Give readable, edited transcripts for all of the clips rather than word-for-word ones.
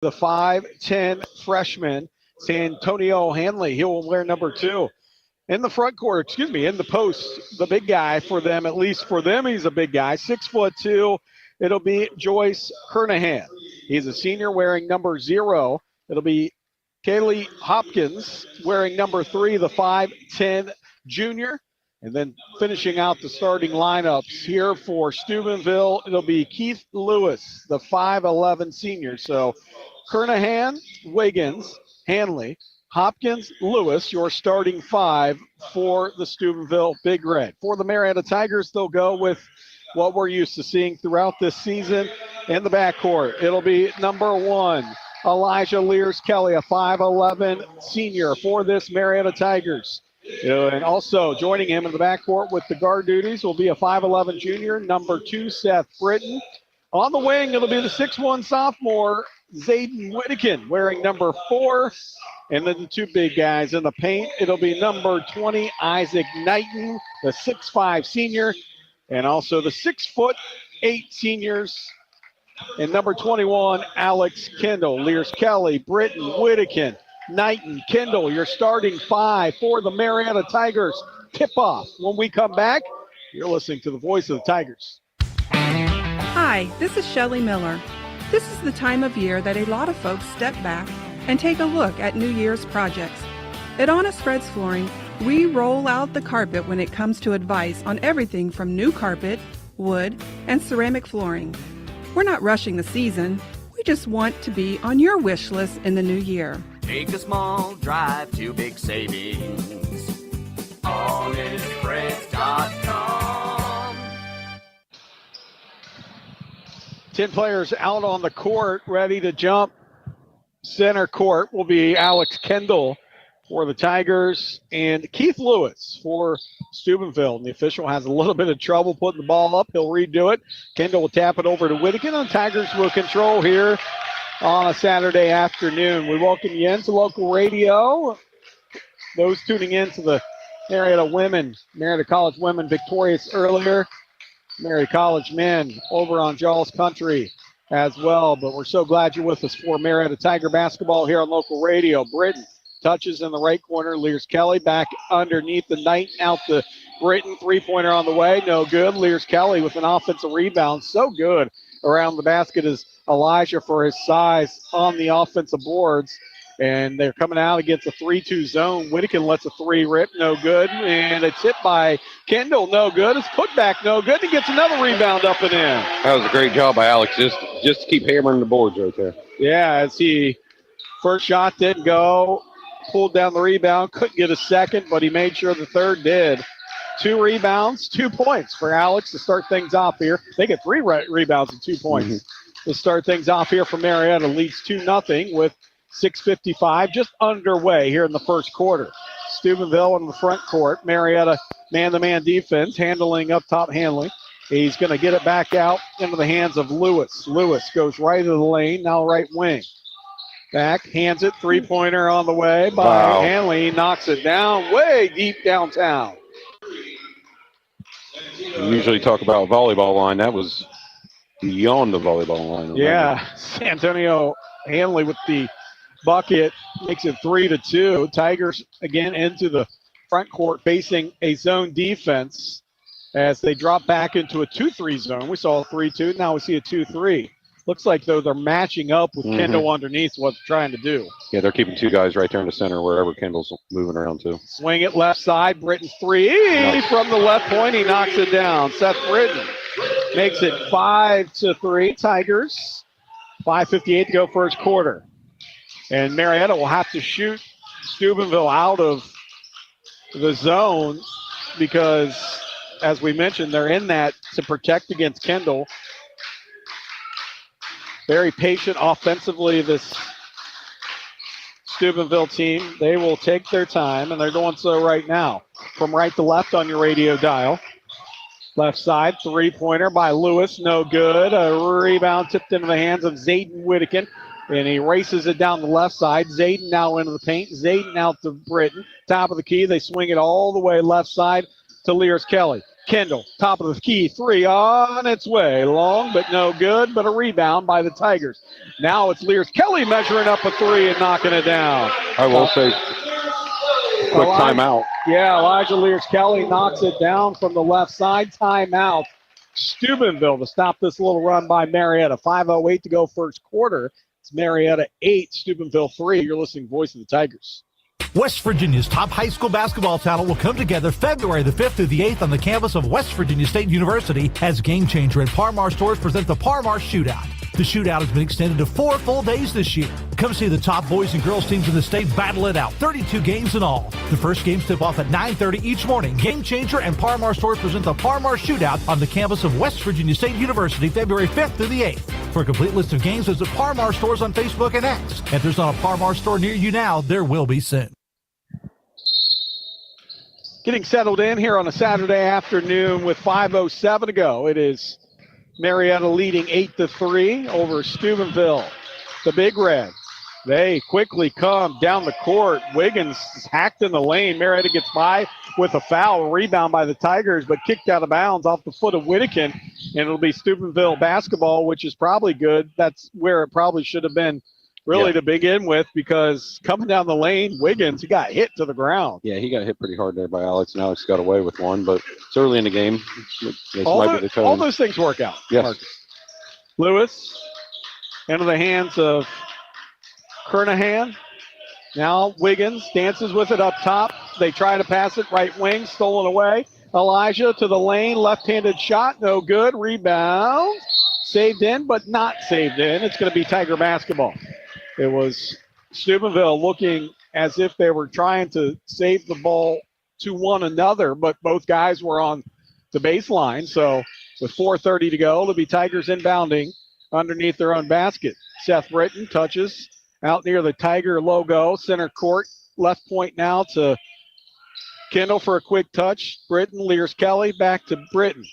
the 5'10" freshman, Santonio Hanley. He will wear number 2. In the front court, in the post, the big guy for them, at least for them, he's a big guy, 6'2". It'll be Joyce Kernahan. He's a senior wearing number 0. It'll be Kaylee Hopkins wearing number 3, the 5'10" junior. And then finishing out the starting lineups here for Steubenville, it'll be Keith Lewis, the 5'11" senior. So Kernahan, Wiggins, Hanley, Hopkins, Lewis, your starting 5 for the Steubenville Big Red. For the Marietta Tigers, they'll go with what we're used to seeing throughout this season in the backcourt. It'll be number 1, Elijah Lears-Kelly, a 5'11" senior for this Marietta Tigers. And also joining him in the backcourt with the guard duties will be a 5'11" junior, number 2, Seth Britton. On the wing, it'll be the 6'1" sophomore, Zayden Whittakin, wearing number 4. And then the 2 big guys in the paint, it'll be number 20, Isaac Knighton, the 6'5" senior, and also the 6'8" seniors. And number 21, Alex Kendall, Lears-Kelly, Britton, Whittakin, Knighton, Kendall, your starting 5 for the Marietta Tigers. Tip-off. When we come back, you're listening to the voice of the Tigers. Hi, this is Shelley Miller. This is the time of year that a lot of folks step back and take a look at New Year's projects. At Honest Fred's Flooring, we roll out the carpet when it comes to advice on everything from new carpet, wood, and ceramic flooring. We're not rushing the season. We just want to be on your wish list in the new year. Take a small drive to big savings. HonestFreds.com. 10 players out on the court, ready to jump. Center court will be Alex Kendall for the Tigers and Keith Lewis for Steubenville. And the official has a little bit of trouble putting the ball up. He'll redo it. Kendall will tap it over to Whittakin, and Tigers will control here on a Saturday afternoon. We welcome you into local radio. Those tuning in to the Marietta College women victorious earlier. Marietta College men over on Jaws Country as well. But we're so glad you're with us for Marietta Tiger basketball here on local radio. Britton touches in the right corner. Lears-Kelly back underneath the Knight. Out to Britton. Three-pointer on the way. No good. Lears-Kelly with an offensive rebound. So good around the basket is Elijah for his size on the offensive boards. And they're coming out against a 3-2 zone. Whittakin lets a 3 rip, no good. And it's hit by Kendall, no good. It's put back, no good. He gets another rebound up and in. That was a great job by Alex, just to keep hammering the boards right there. Yeah, as he first shot didn't go, pulled down the rebound, couldn't get a second, but he made sure the third did. 2 rebounds, 2 points for Alex to start things off here. They get 3 rebounds and 2 points to start things off here for Marietta. Leads 2-0 with 6:55 just underway here in the first quarter. Steubenville in the front court. Marietta man-to-man defense, handling up top Hanley. He's going to get it back out into the hands of Lewis. Lewis goes right of the lane, now right wing. Back, hands it, three-pointer on the way by Hanley. He knocks it down way deep downtown. We usually talk about volleyball line. That was beyond the volleyball line. Yeah, Santonio Hanley with the bucket makes it 3-2. Tigers again into the front court facing a zone defense as they drop back into a 2-3 zone. We saw a 3-2. Now we see a 2-3. Looks like, though, they're matching up with Kendall underneath what they're trying to do. Yeah, they're keeping 2 guys right there in the center wherever Kendall's moving around to. Swing it left side. Britton 3 from the left point. He knocks it down. Seth Britton makes it 5-3. Tigers. 5:58 to go first quarter. And Marietta will have to shoot Steubenville out of the zone because, as we mentioned, they're in that to protect against Kendall. Very patient offensively, this Steubenville team. They will take their time, and they're doing so right now. From right to left on your radio dial. Left side, three-pointer by Lewis, no good. A rebound tipped into the hands of Zayden Whittakin, and he races it down the left side. Zayden now into the paint. Zayden out to Britton. Top of the key, they swing it all the way left side to Lears-Kelly. Kendall, top of the key, three on its way. Long, but no good, but a rebound by the Tigers. Now it's Lears Kelly measuring up a three and knocking it down. I will say, quick timeout. Yeah, Elijah Lears Kelly knocks it down from the left side. Timeout. Steubenville to stop this little run by Marietta. 5:08 to go first quarter. It's Marietta 8, Steubenville 3. You're listening to Voice of the Tigers. West Virginia's top high school basketball talent will come together February the 5th through the 8th on the campus of West Virginia State University as Game Changer and Parmar stores present the Parmar Shootout. The shootout has been extended to 4 full days this year. Come see the top boys and girls teams in the state battle it out. 32 games in all. The first games tip off at 9:30 each morning. Game Changer and Parmar stores present the Parmar Shootout on the campus of West Virginia State University February 5th through the 8th. For a complete list of games, visit Parmar stores on Facebook and X. If there's not a Parmar store near you now, there will be soon. Getting settled in here on a Saturday afternoon with 5:07 to go. It is Marietta leading 8-3 over Steubenville. The Big Reds, they quickly come down the court. Wiggins is hacked in the lane. Marietta gets by with a foul. Rebound by the Tigers, but kicked out of bounds off the foot of Whittakin. And it'll be Steubenville basketball, which is probably good. That's where it probably should have been really to begin with, because coming down the lane, Wiggins, he got hit to the ground. Yeah, he got hit pretty hard there by Alex, and Alex got away with one, but it's early in the game. All those things work out. Yes. Marcus. Lewis into the hands of Kernahan. Now Wiggins dances with it up top. They try to pass it right wing, stolen away. Elijah to the lane, left-handed shot, no good. Rebound, saved in, but not saved in. It's going to be Tiger basketball. It was Steubenville looking as if they were trying to save the ball to one another, but both guys were on the baseline. So with 4:30 to go, it'll be Tigers inbounding underneath their own basket. Seth Britton touches out near the Tiger logo, center court, left point now to Kendall for a quick touch. Britton, Lears Kelly, back to Britton.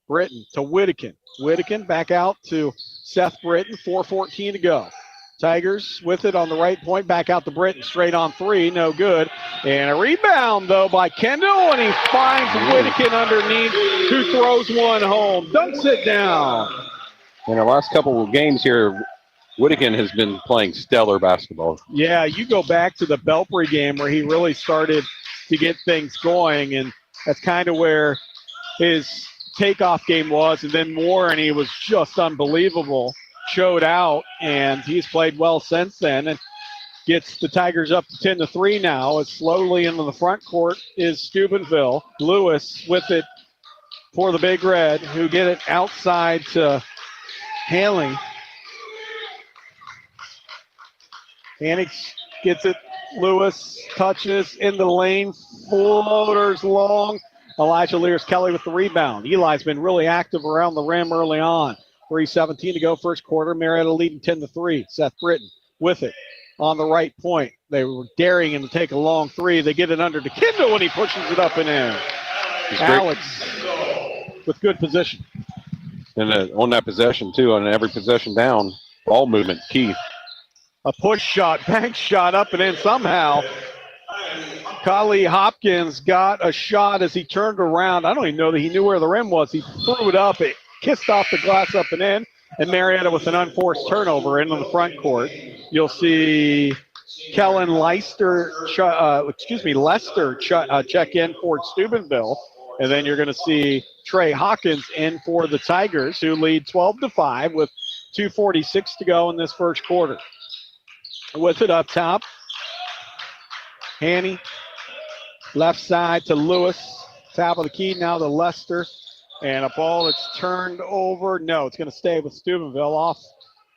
Britton to Whittakin. Whittakin back out to Seth Britton, 4:14 to go. Tigers with it on the right point, back out to Britton, straight on three, no good. And a rebound, though, by Kendall, and he finds Whittakin underneath, who throws one home. Dunks it down. In the last couple of games here, Whittakin has been playing stellar basketball. Yeah, you go back to the Belpre game where he really started to get things going, and that's kind of where his takeoff game was, and then more, and he was just unbelievable. Showed out, and he's played well since then, and gets the Tigers up to 10-3 now. As slowly into the front court is Steubenville. Lewis with it for the Big Red, who get it outside to Hanley. Hanley gets it. Lewis touches in the lane, floaters long. Elijah Lears Kelly with the rebound. Eli's been really active around the rim early on. 3:17 to go first quarter. Marietta leading 10-3. Seth Britton with it on the right point. They were daring him to take a long three. They get it under to Kendall, and he pushes it up and in. Alex with good position. And on that possession, too, on every possession down, ball movement, key. A push shot, bank shot up and in somehow. Kali Hopkins got a shot as he turned around. I don't even know that he knew where the rim was. He threw it up. It kissed off the glass up and in. And Marietta with an unforced turnover into the front court. You'll see Kellen Lester check in for Steubenville. And then you're going to see Trey Hawkins in for the Tigers, who lead 12-5 with 2:46 to go in this first quarter. With it up top, Hanny, left side to Lewis, top of the key now to Lester, and a ball that's turned over. No, it's going to stay with Steubenville off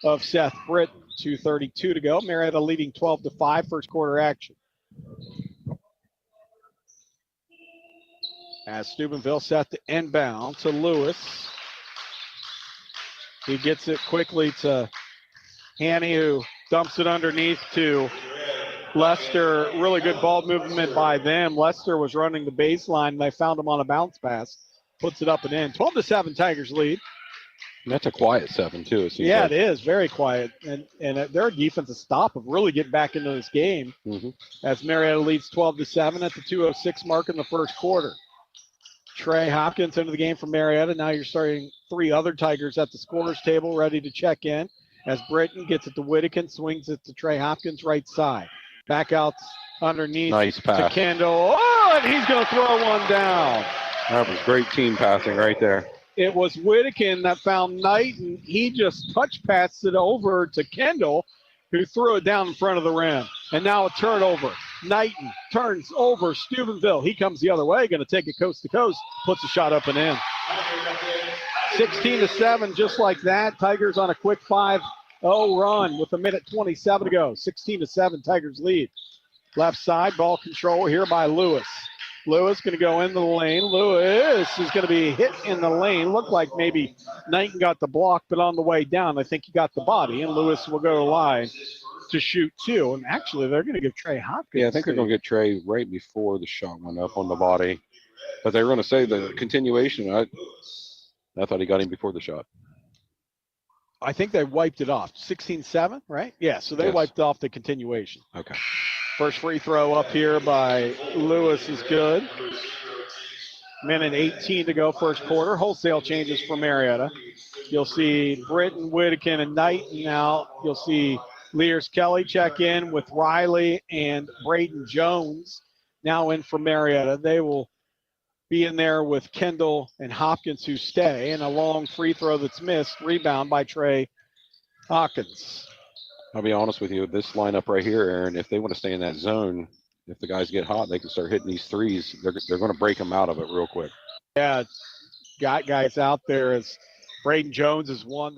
of Seth Britton. 2:32 to go. Marietta leading 12-5, first quarter action. As Steubenville set to inbound to Lewis. He gets it quickly to Hanny, who dumps it underneath to Lester. Really good ball movement by them. Lester was running the baseline, and they found him on a bounce pass. Puts it up and in. 12-7 Tigers lead. And that's a quiet 7, too. It yeah, like. It is. Very quiet. And their defensive stop of really getting back into this game as Marietta leads 12-7 at the 2:06 mark in the first quarter. Trey Hopkins into the game for Marietta. Now you're starting 3 other Tigers at the scorer's table ready to check in as Britton gets it to Whittakin, swings it to Trey Hopkins right side. Back out underneath Nice to pass. Kendall. Oh, and he's going to throw one down. That was great team passing right there. It was Whittakin that found Knighton. He just touch passed it over to Kendall, who threw it down in front of the rim. And now a turnover. Knighton turns over Steubenville. He comes the other way, going to take it coast to coast, puts a shot up and in. 16-7, just like that. Tigers on a quick 5-0 run with 1:27 to go. 16-7, Tigers lead. Left side, ball control here by Lewis. Lewis going to go into the lane. Lewis is going to be hit in the lane. Looked like maybe Knighton got the block, but on the way down, I think he got the body, and Lewis will go to the line to shoot 2. And actually, they're going to give Trey Hopkins. Yeah, I think they're going to get Trey right before the shot went up on the body. But they were going to say the continuation. I thought he got him before the shot. I think they wiped it off. 16-7, right? Yeah, so they Yes. wiped off the continuation. Okay. First free throw up here by Lewis is good. 1:18 to go, first quarter. Wholesale changes for Marietta. You'll see Britton, Whittakin, and Knighton now. You'll see Lears Kelly check in with Riley and Braden Jones now in for Marietta. They will be in there with Kendall and Hopkins who stay, and a long free throw that's missed. Rebound by Trey Hawkins. I'll be honest with you, this lineup right here, Aaron, if they want to stay in that zone, if the guys get hot, they can start hitting these threes. They're going to break them out of it real quick. Yeah, got guys out there as Braden Jones is one.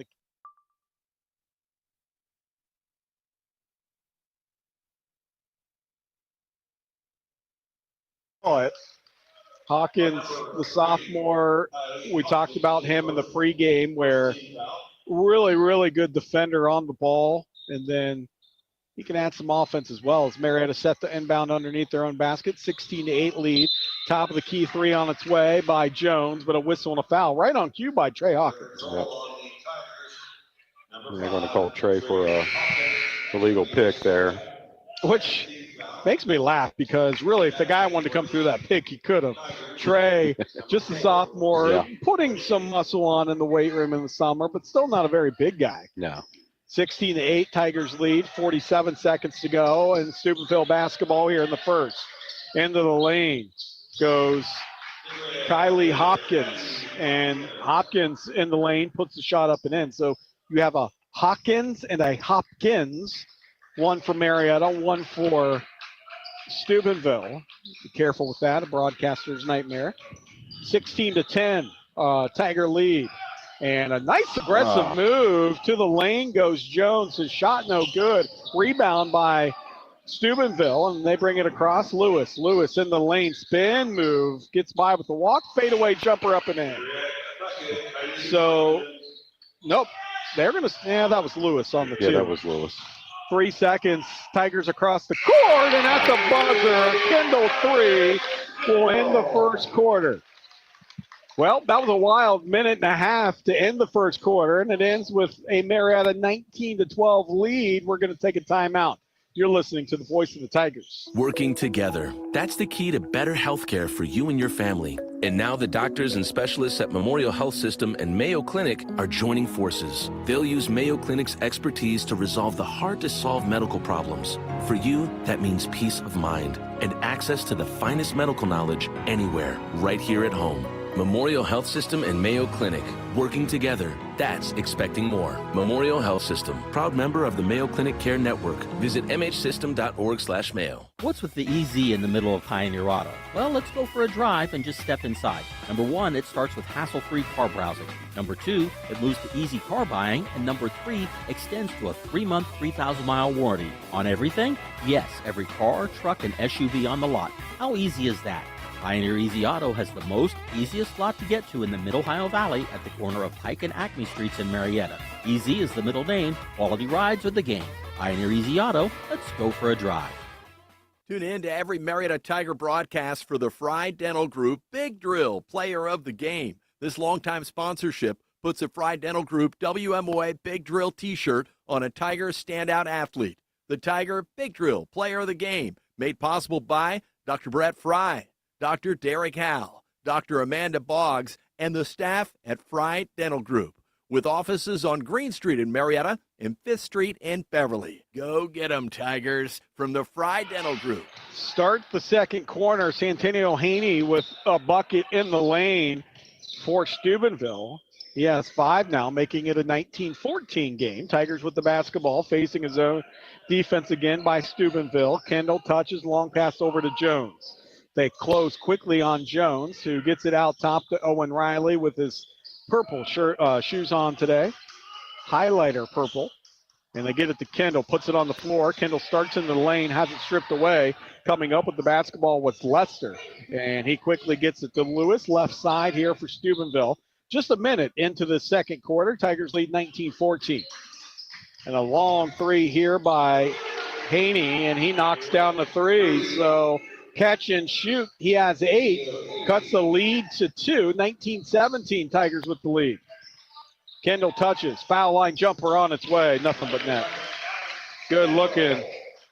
Hawkins, the sophomore, we talked about him in the pregame where really, really good defender on the ball. And then he can add some offense as well as Marietta set the inbound underneath their own basket. 16-8 lead. Top of the key 3 on its way by Jones, but a whistle and a foul right on cue by Trey Hawkins. Yep. And they're going to call Trey for a illegal pick there. Which makes me laugh because really if the guy wanted to come through that pick, he could have. Trey, just a sophomore, Yeah. putting some muscle on in the weight room in the summer, but still not a very big guy. No. 16-8, Tigers lead, 47 seconds to go, and Steubenville basketball here in the first. Into the lane goes Kylie Hopkins, and Hopkins in the lane puts the shot up and in. So you have a Hawkins and a Hopkins, one for Marietta, one for Steubenville. Be careful with that, a broadcaster's nightmare. 16-10, Tiger lead. And a nice aggressive move to the lane goes Jones. His shot no good. Rebound by Steubenville, and they bring it across. Lewis in the lane, spin move, gets by with the walk, fadeaway jumper up and in. So, nope. They're going to, that was Lewis on the 2. Yeah, that was Lewis. 3 seconds, Tigers across the court, and that's a buzzer. Kendall 3 will end the first quarter. Well, that was a wild 1.5 to end the first quarter, and it ends with a Marietta 19-12 lead. We're going to take a timeout. You're listening to the Voice of the Tigers. Working together. That's the key to better health care for you and your family. And now the doctors and specialists at Memorial Health System and Mayo Clinic are joining forces. They'll use Mayo Clinic's expertise to resolve the hard-to-solve medical problems. For you, that means peace of mind and access to the finest medical knowledge anywhere, right here at home. Memorial Health System and Mayo Clinic. Working together. That's expecting more. Memorial Health System. Proud member of the Mayo Clinic Care Network. Visit mhsystem.org/mayo. What's with the EZ in the middle of Pioneer Auto? Well, let's go for a drive and just step inside. Number 1, it starts with hassle-free car browsing. Number 2, it moves to easy car buying. And number 3, extends to a 3-month, 3,000-mile warranty. On everything? Yes, every car, truck, and SUV on the lot. How easy is that? Pioneer Easy Auto has the easiest lot to get to in the Mid-Ohio Valley at the corner of Pike and Acme Streets in Marietta. Easy is the middle name, quality rides are the game. Pioneer Easy Auto, let's go for a drive. Tune in to every Marietta Tiger broadcast for the Fry Dental Group Big Drill Player of the Game. This longtime sponsorship puts a Fry Dental Group WMOA Big Drill t-shirt on a Tiger standout athlete. The Tiger Big Drill Player of the Game, made possible by Dr. Brett Fry, Dr. Derek Howe, Dr. Amanda Boggs, and the staff at Fry Dental Group, with offices on Green Street in Marietta and 5th Street in Beverly. Go get 'em, Tigers, from the Fry Dental Group. Start the second quarter. Santonio Haney with a bucket in the lane for Steubenville. He has 5 now, making it a 19-14 game. Tigers with the basketball, facing his own defense again by Steubenville. Kendall touches, long pass over to Jones. They close quickly on Jones, who gets it out top to Owen Riley with his purple shirt, shoes on today. Highlighter purple. And they get it to Kendall, puts it on the floor. Kendall starts in the lane, has it stripped away. Coming up with the basketball was Lester. And he quickly gets it to Lewis, left side here for Steubenville. Just a minute into the second quarter. Tigers lead 19-14. And a long three here by Haney, and he knocks down the three. So catch and shoot. He has 8, cuts the lead to 2. 19-17, Tigers with the lead. Kendall touches, foul line jumper on its way, nothing but net. Good looking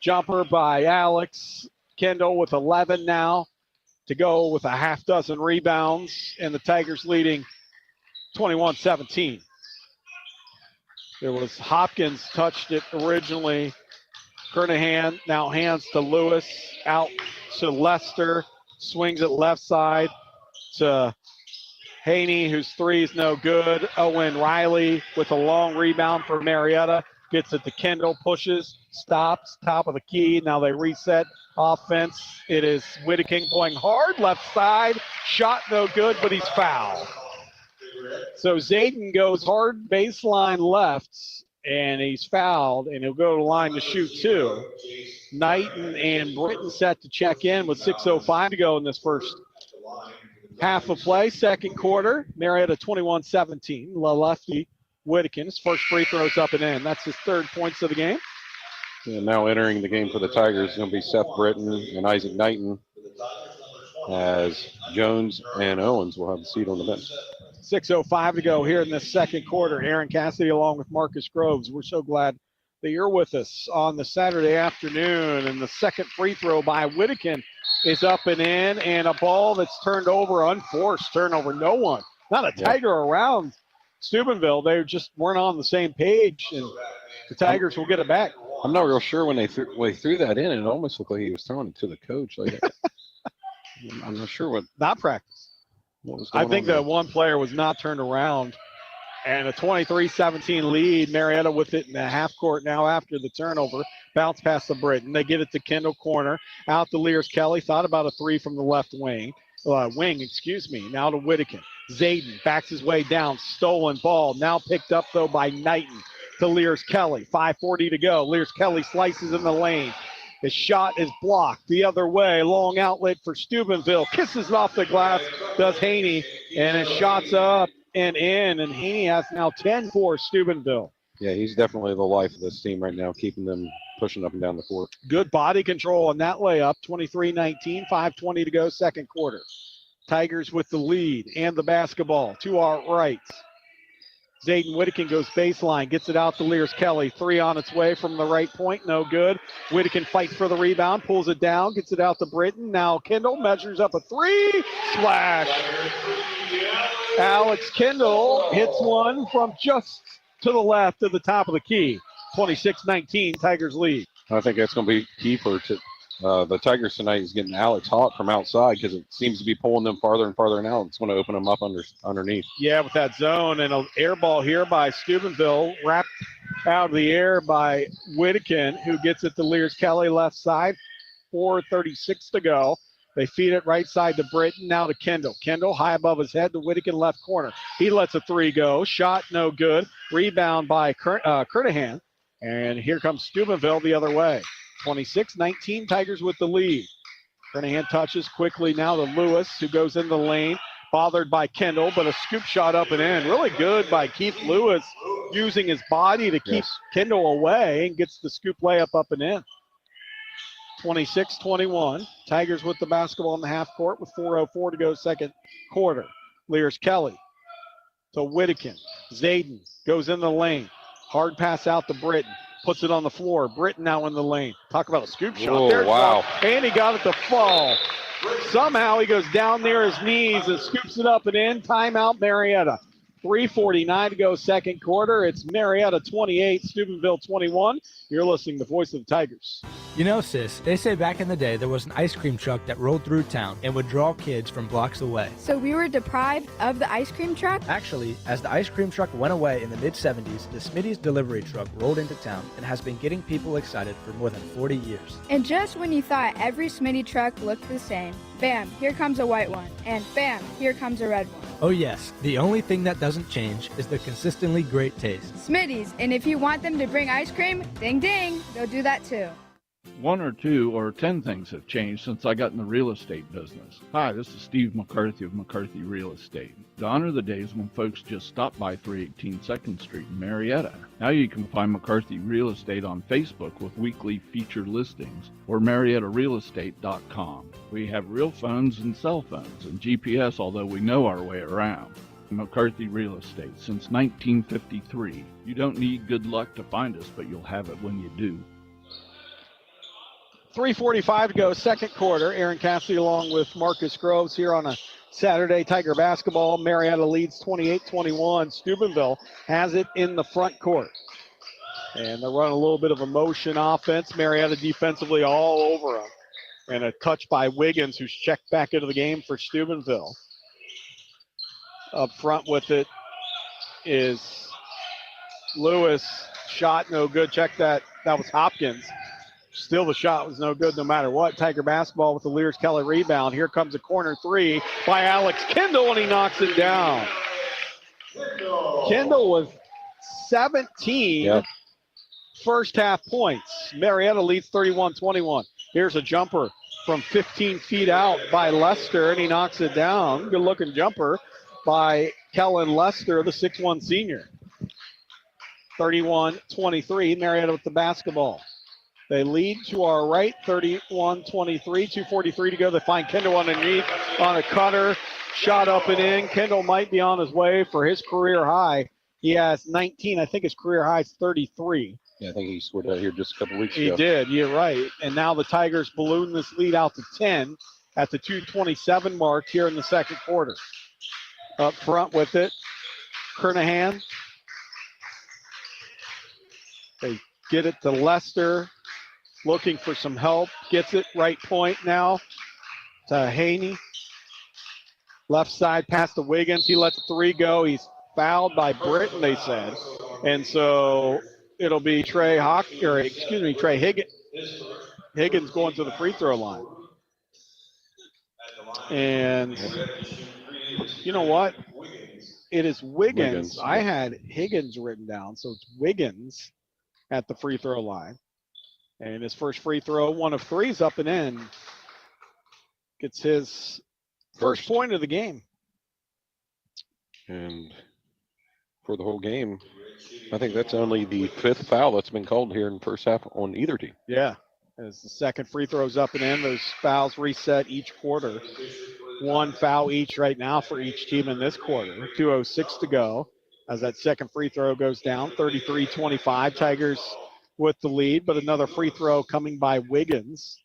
jumper by Alex. Kendall with 11 now to go with a half dozen rebounds, and the Tigers leading 21-17. There was Hopkins touched it originally. Kernahan now hands to Lewis, out to Lester, swings it left side to Haney, whose 3 is no good. Owen Riley with a long rebound for Marietta. Gets it to Kendall, pushes, stops, top of the key. Now they reset offense. It is Whittaking going hard, left side. Shot no good, but he's fouled. So Zayden goes hard baseline left, and he's fouled, and he'll go to the line to shoot 2. Knighton and Britton set to check in with 6:05 to go in this first half of play. Second quarter, Marietta 21-17. Lefty Whittaking, his first free throws up and in. That's his 3rd points of the game. And now entering the game for the Tigers is going to be Seth Britton and Isaac Knighton, as Jones and Owens will have a seat on the bench. 6:05 to go here in this second quarter. Aaron Cassidy along with Marcus Groves. We're so glad that you're with us on the Saturday afternoon. And the second free throw by Whittaking is up and in, and a ball that's turned over, unforced turnover. No one, not a Tiger around Steubenville. They just weren't on the same page, and the Tigers will get it back. I'm not real sure when they threw that in, it almost looked like he was throwing it to the coach. Like, I'm not sure what. Not practice. I think that one player was not turned around. And a 23-17 lead. Marietta with it in the half court now after the turnover. Bounce past the Britton. They get it to Kendall corner. Out to Lears Kelly. Thought about a 3 from the left wing. Now to Whittaking. Zayden backs his way down. Stolen ball. Now picked up, though, by Knighton to Lears Kelly. 5:40 to go. Lears Kelly slices in the lane. His shot is blocked the other way. Long outlet for Steubenville. Kisses off the glass, does Haney, and his shot's up and in. And Haney has now 10 for Steubenville. Yeah, he's definitely the life of this team right now, keeping them pushing up and down the court. Good body control on that layup. 23-19, 5:20 to go, second quarter. Tigers with the lead and the basketball to our right. Zayden Whittaking goes baseline, gets it out to Lears Kelly. 3 on its way from the right point, no good. Whittaking fights for the rebound, pulls it down, gets it out to Britton. Now Kendall measures up a 3, splash. Alex Kendall hits one from just to the left of the top of the key. 26-19, Tigers lead. I think that's going to be key for the Tigers tonight, is getting Alex hot from outside, because it seems to be pulling them farther and farther now. It's going to open them up underneath. Yeah, with that zone, and an air ball here by Steubenville, wrapped out of the air by Whittaking, who gets it to Lears Kelly left side. 4:36 to go. They feed it right side to Britton, now to Kendall. Kendall high above his head to Whittaking left corner. He lets a 3 go. Shot no good. Rebound by Kernahan. And here comes Steubenville the other way. 26-19, Tigers with the lead. Kernahan touches quickly now to Lewis, who goes in the lane. Bothered by Kendall, but a scoop shot up and in. Really good by Keith Lewis, using his body to keep Kendall away, and gets the scoop layup up and in. 26-21. Tigers with the basketball in the half court with 4:04 to go second quarter. Lears Kelly to Whittaking. Zayden goes in the lane. Hard pass out to Britton. puts it on the floor. Britton now in the lane. Talk about a scoop shot. Oh, There's wow. one. And he got it to fall. Somehow he goes down near his knees and scoops it up and in. Timeout, Marietta. 3:49 to go, second quarter. It's Marietta 28, Steubenville 21. You're listening to Voice of the Tigers. You know, sis, they say back in the day there was an ice cream truck that rolled through town and would draw kids from blocks away. So we were deprived of the ice cream truck? Actually, as the ice cream truck went away in the mid-'70s, the Smitty's delivery truck rolled into town and has been getting people excited for more than 40 years. And just when you thought every Smitty truck looked the same, bam, here comes a white one. And bam, here comes a red one. Oh yes, the only thing that doesn't change is the consistently great taste. Smitty's, and if you want them to bring ice cream, ding ding, they'll do that too. 1 or 2 or 10 things have changed since I got in the real estate business. Hi, this is Steve McCarthy of McCarthy Real Estate. Gone are the days when folks just stopped by 318 2nd Street in Marietta. Now you can find McCarthy Real Estate on Facebook with weekly featured listings or MariettaRealEstate.com. We have real phones and cell phones and GPS, although we know our way around. McCarthy Real Estate since 1953. You don't need good luck to find us, but you'll have it when you do. 3:45 to go, second quarter. Aaron Cassidy along with Marcus Groves here on a Saturday Tiger basketball. Marietta leads 28-21. Steubenville has it in the front court. And they're running a little bit of a motion offense. Marietta defensively all over them. And a touch by Wiggins, who's checked back into the game for Steubenville. Up front with it is Lewis. Shot no good. Check that. That was Hopkins. Still, the shot was no good no matter what. Tiger basketball with the Lears Kelly rebound. Here comes a corner three by Alex Kendall, and he knocks it down. Kendall with 17 first half points. Marietta leads 31-21. Here's a jumper from 15 feet out by Lester, and he knocks it down. Good looking jumper by Kellen Lester, the 6'1 senior. 31-23, Marietta with the basketball. They lead to our right, 31-23, 2:43 to go. They find Kendall underneath on a cutter, shot up and in. Kendall might be on his way for his career high. He has 19. I think his career high is 33. Yeah, I think he scored that here just a couple weeks ago. He did, you're right. And now the Tigers balloon this lead out to 10 at the 2:27 mark here in the second quarter. Up front with it, Kernahan. They get it to Lester. Looking for some help, gets it right point now to Haney. Left side pass to Wiggins. He lets 3 go. He's fouled by Britton, they said. And so it'll be Trey Higgins. Higgins going to the free throw line. And you know what? It is Wiggins. I had Higgins written down, so it's Wiggins at the free throw line. And his first free throw, 1 of 3, is up and in. Gets his first point of the game. And for the whole game, I think that's only the 5th foul that's been called here in the first half on either team. Yeah, as the second free throw's up and in, those fouls reset each quarter. 1 foul each right now for each team in this quarter. 2:06 to go as that second free throw goes down, 33-25. Tigers with the lead, but another free throw coming by Wiggins.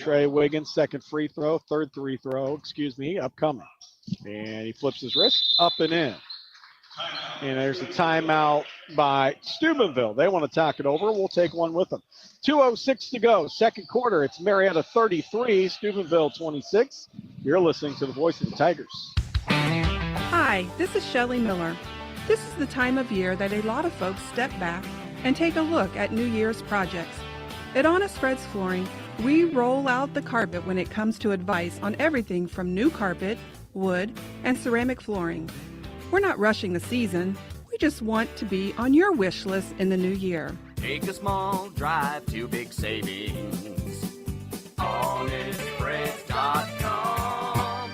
Trey Wiggins, second free throw, third free throw, upcoming. And he flips his wrist up and in. And there's a timeout by Steubenville. They want to talk it over. We'll take one with them. 2:06 to go, second quarter. It's Marietta 33, Steubenville 26. You're listening to the Voice of the Tigers. Hi, this is Shelley Miller. This is the time of year that a lot of folks step back and take a look at New Year's projects. At Honest Fred's Flooring, we roll out the carpet when it comes to advice on everything from new carpet, wood, and ceramic flooring. We're not rushing the season. We just want to be on your wish list in the new year. Take a small drive to big savings. HonestFreds.com.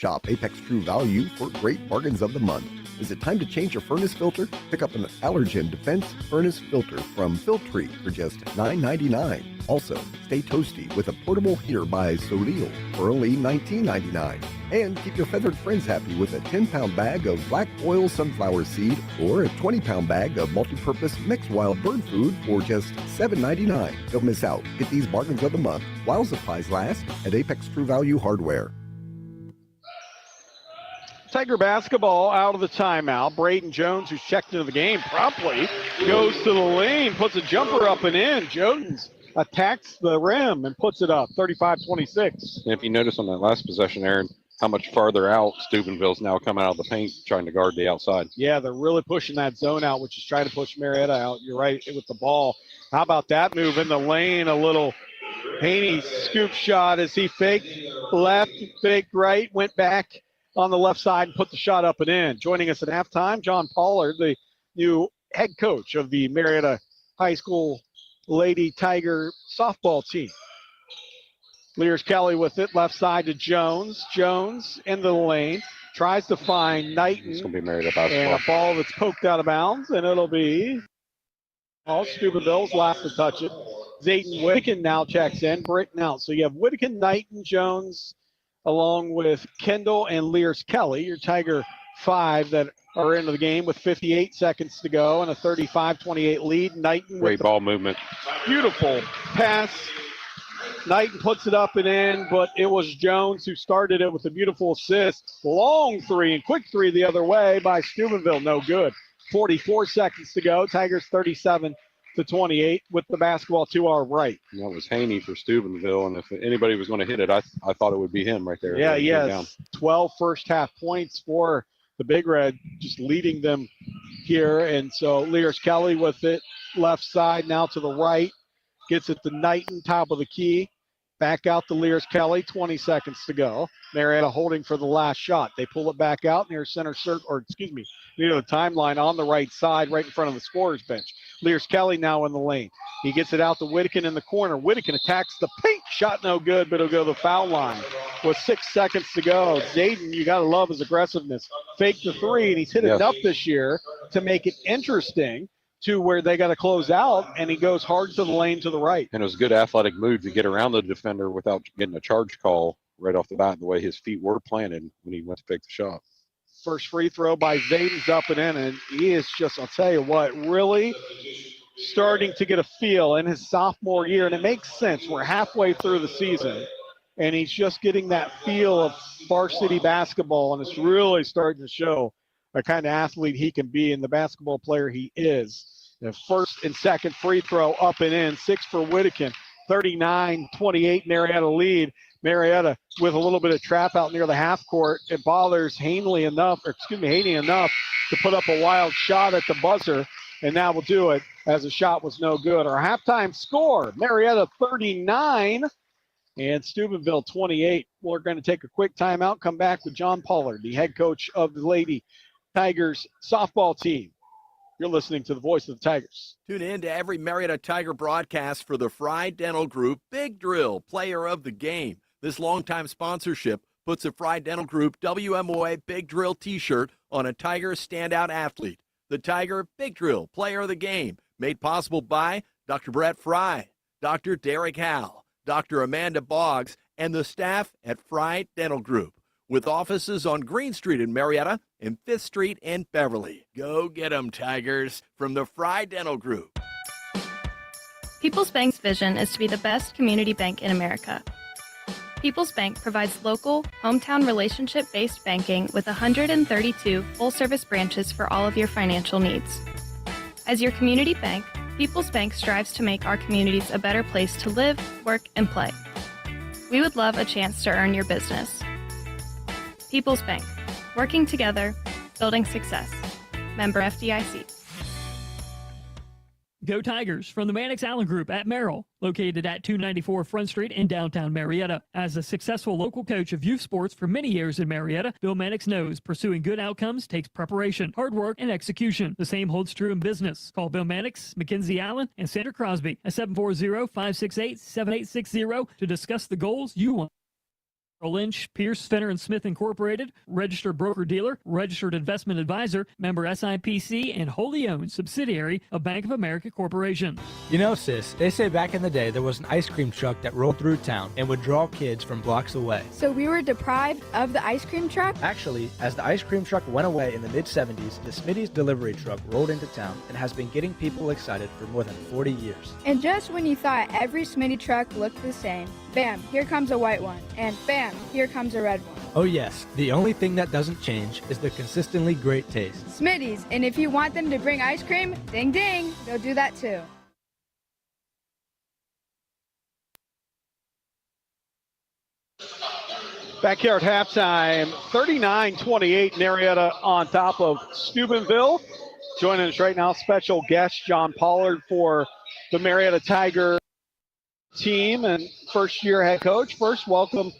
Shop Apex True Value for great bargains of the month. Is it time to change your furnace filter? Pick up an Allergen Defense Furnace Filter from Filtree for just $9.99. Also, stay toasty with a portable heater by Solil for only $19.99. And keep your feathered friends happy with a 10-pound bag of black oil sunflower seed or a 20-pound bag of multi-purpose mixed wild bird food for just $7.99. Don't miss out. Get these bargains of the month while supplies last at Apex True Value Hardware. Tiger basketball out of the timeout. Braden Jones, who's checked into the game promptly, goes to the lane, puts a jumper up and in. Jones attacks the rim and puts it up, 35-26. And if you notice on that last possession, Aaron, how much farther out Steubenville's now coming out of the paint trying to guard the outside. Yeah, they're really pushing that zone out, which is trying to push Marietta out. You're right with the ball. How about that move in the lane? A little Haney scoop shot as he faked left, faked right, went back on the left side and put the shot up and in. Joining us at halftime, John Pollard, the new head coach of the Marietta High School Lady Tiger softball team. Lears Kelly with it, left side to Jones. Jones into the lane, tries to find Knighton. It's going to be Marietta basketball. And a ball that's poked out of bounds, and it'll be Steubenville's last to touch it. Zayden Whittakin now checks in, Britton out. So you have Whittakin, Knighton, Jones, along with Kendall and Lears Kelly, your Tiger 5 that are into the game with 58 seconds to go and a 35-28 lead. Knighton Great ball movement. Beautiful pass. Knighton puts it up and in, but it was Jones who started it with a beautiful assist. Long three and quick three the other way by Steubenville. No good. 44 seconds to go. Tigers 37-28 with the basketball to our right. And that was Haney for Steubenville, and if anybody was going to hit it, I thought it would be him right there. Yeah, yes. 12 first half points for the Big Red, just leading them here. And so Lears Kelly with it, left side now to the right. Gets it to Knighton, top of the key. Back out to Lears Kelly, 20 seconds to go. Marietta holding for the last shot. They pull it back out near center circle, or excuse me, near the timeline on the right side, right in front of the scorer's bench. Lears Kelly now in the lane. He gets it out to Whittakin in the corner. Whittakin attacks the paint. Shot no good, but it'll go to the foul line with 6 seconds to go. Zayden, you got to love his aggressiveness. Fake the three, and he's hit enough this year to make it interesting to where they got to close out, and he goes hard to the lane to the right. And it was a good athletic move to get around the defender without getting a charge call right off the bat, the way his feet were planted when he went to pick the shot. First free throw by Zayden's up and in, and he is just, I'll tell you what, really starting to get a feel in his sophomore year, and it makes sense. We're halfway through the season, and he's just getting that feel of varsity basketball, and it's really starting to show a kind of athlete he can be and the basketball player he is. The first and second free throw up and in, 6 for Whittakin, 39-28 Marietta lead. Marietta with a little bit of trap out near the half court. It bothers Haney enough to put up a wild shot at the buzzer, and that will do it as the shot was no good. Our halftime score, Marietta 39 and Steubenville 28. We're going to take a quick timeout, come back with John Pollard, the head coach of the Lady Tigers softball team. You're listening to the voice of the Tigers. Tune in to every Marietta Tiger broadcast for the Fry Dental Group Big Drill Player of the Game. This longtime sponsorship puts a Fry Dental Group WMOA Big Drill t-shirt on a Tiger standout athlete. The Tiger Big Drill Player of the Game, made possible by Dr. Brett Fry, Dr. Derek Howell, Dr. Amanda Boggs, and the staff at Fry Dental Group, with offices on Green Street in Marietta and 5th Street in Beverly. Go get 'em, Tigers, from the Fry Dental Group. People's Bank's vision is to be the best community bank in America. People's Bank provides local, hometown relationship-based banking with 132 full-service branches for all of your financial needs. As your community bank, People's Bank strives to make our communities a better place to live, work, and play. We would love a chance to earn your business. People's Bank, working together, building success. Member FDIC. Go Tigers from the Mannix Allen Group at Merrill, located at 294 Front Street in downtown Marietta. As a successful local coach of youth sports for many years in Marietta, Bill Mannix knows pursuing good outcomes takes preparation, hard work, and execution. The same holds true in business. Call Bill Mannix, Mackenzie Allen, and Sandra Crosby at 740-568-7860 to discuss the goals you want Lynch, Pierce, Fenner and Smith Incorporated, registered broker-dealer, registered investment advisor, member SIPC, and wholly owned subsidiary of Bank of America Corporation. You know, sis, they say back in the day there was an ice cream truck that rolled through town and would draw kids from blocks away. So we were deprived of the ice cream truck? Actually, as the ice cream truck went away in the mid-70s, the Smitty's delivery truck rolled into town and has been getting people excited for more than 40 years. And just when you thought every Smitty truck looked the same, bam, here comes a white one. And bam, here comes a red one. Oh yes, the only thing that doesn't change is the consistently great taste. Smitty's, and if you want them to bring ice cream, ding ding, they'll do that too. Backyard halftime, 39-28, Marietta on top of Steubenville. Joining us right now, special guest John Pollard for the Marietta Tiger team and first-year head coach. First, welcome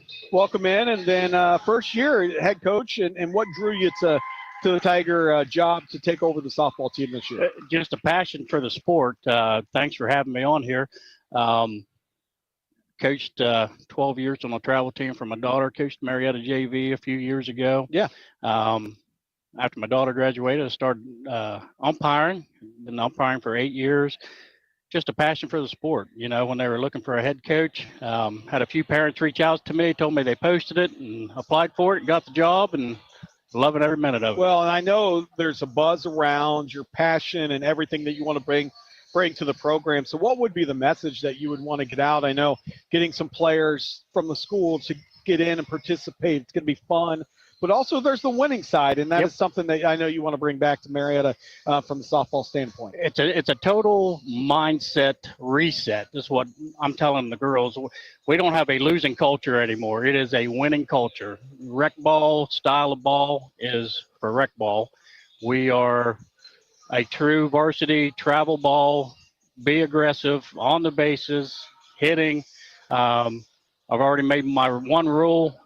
in, and then first-year head coach, and what drew you to the Tiger job to take over the softball team this year? Just a passion for the sport. Thanks for having me on here. Coached 12 years on a travel team for my daughter. Coached Marietta JV a few years ago. Yeah. After my daughter graduated, I started umpiring. Been umpiring for 8 years. Just a passion for the sport. You know, when they were looking for a head coach, had a few parents reach out to me, told me they posted it and applied for it, got the job, and loving every minute of it. Well, and I know there's a buzz around your passion and everything that you want to bring to the program. So what would be the message that you would want to get out? I know getting some players from the school to get in and participate, it's going to be fun. But also there's the winning side, and that is something that I know you want to bring back to Marietta from the softball standpoint. It's a total mindset reset. This is what I'm telling the girls. We don't have a losing culture anymore. It is a winning culture. Rec ball, style of ball is for rec ball. We are a true varsity travel ball, be aggressive on the bases, hitting. I've already made my one rule.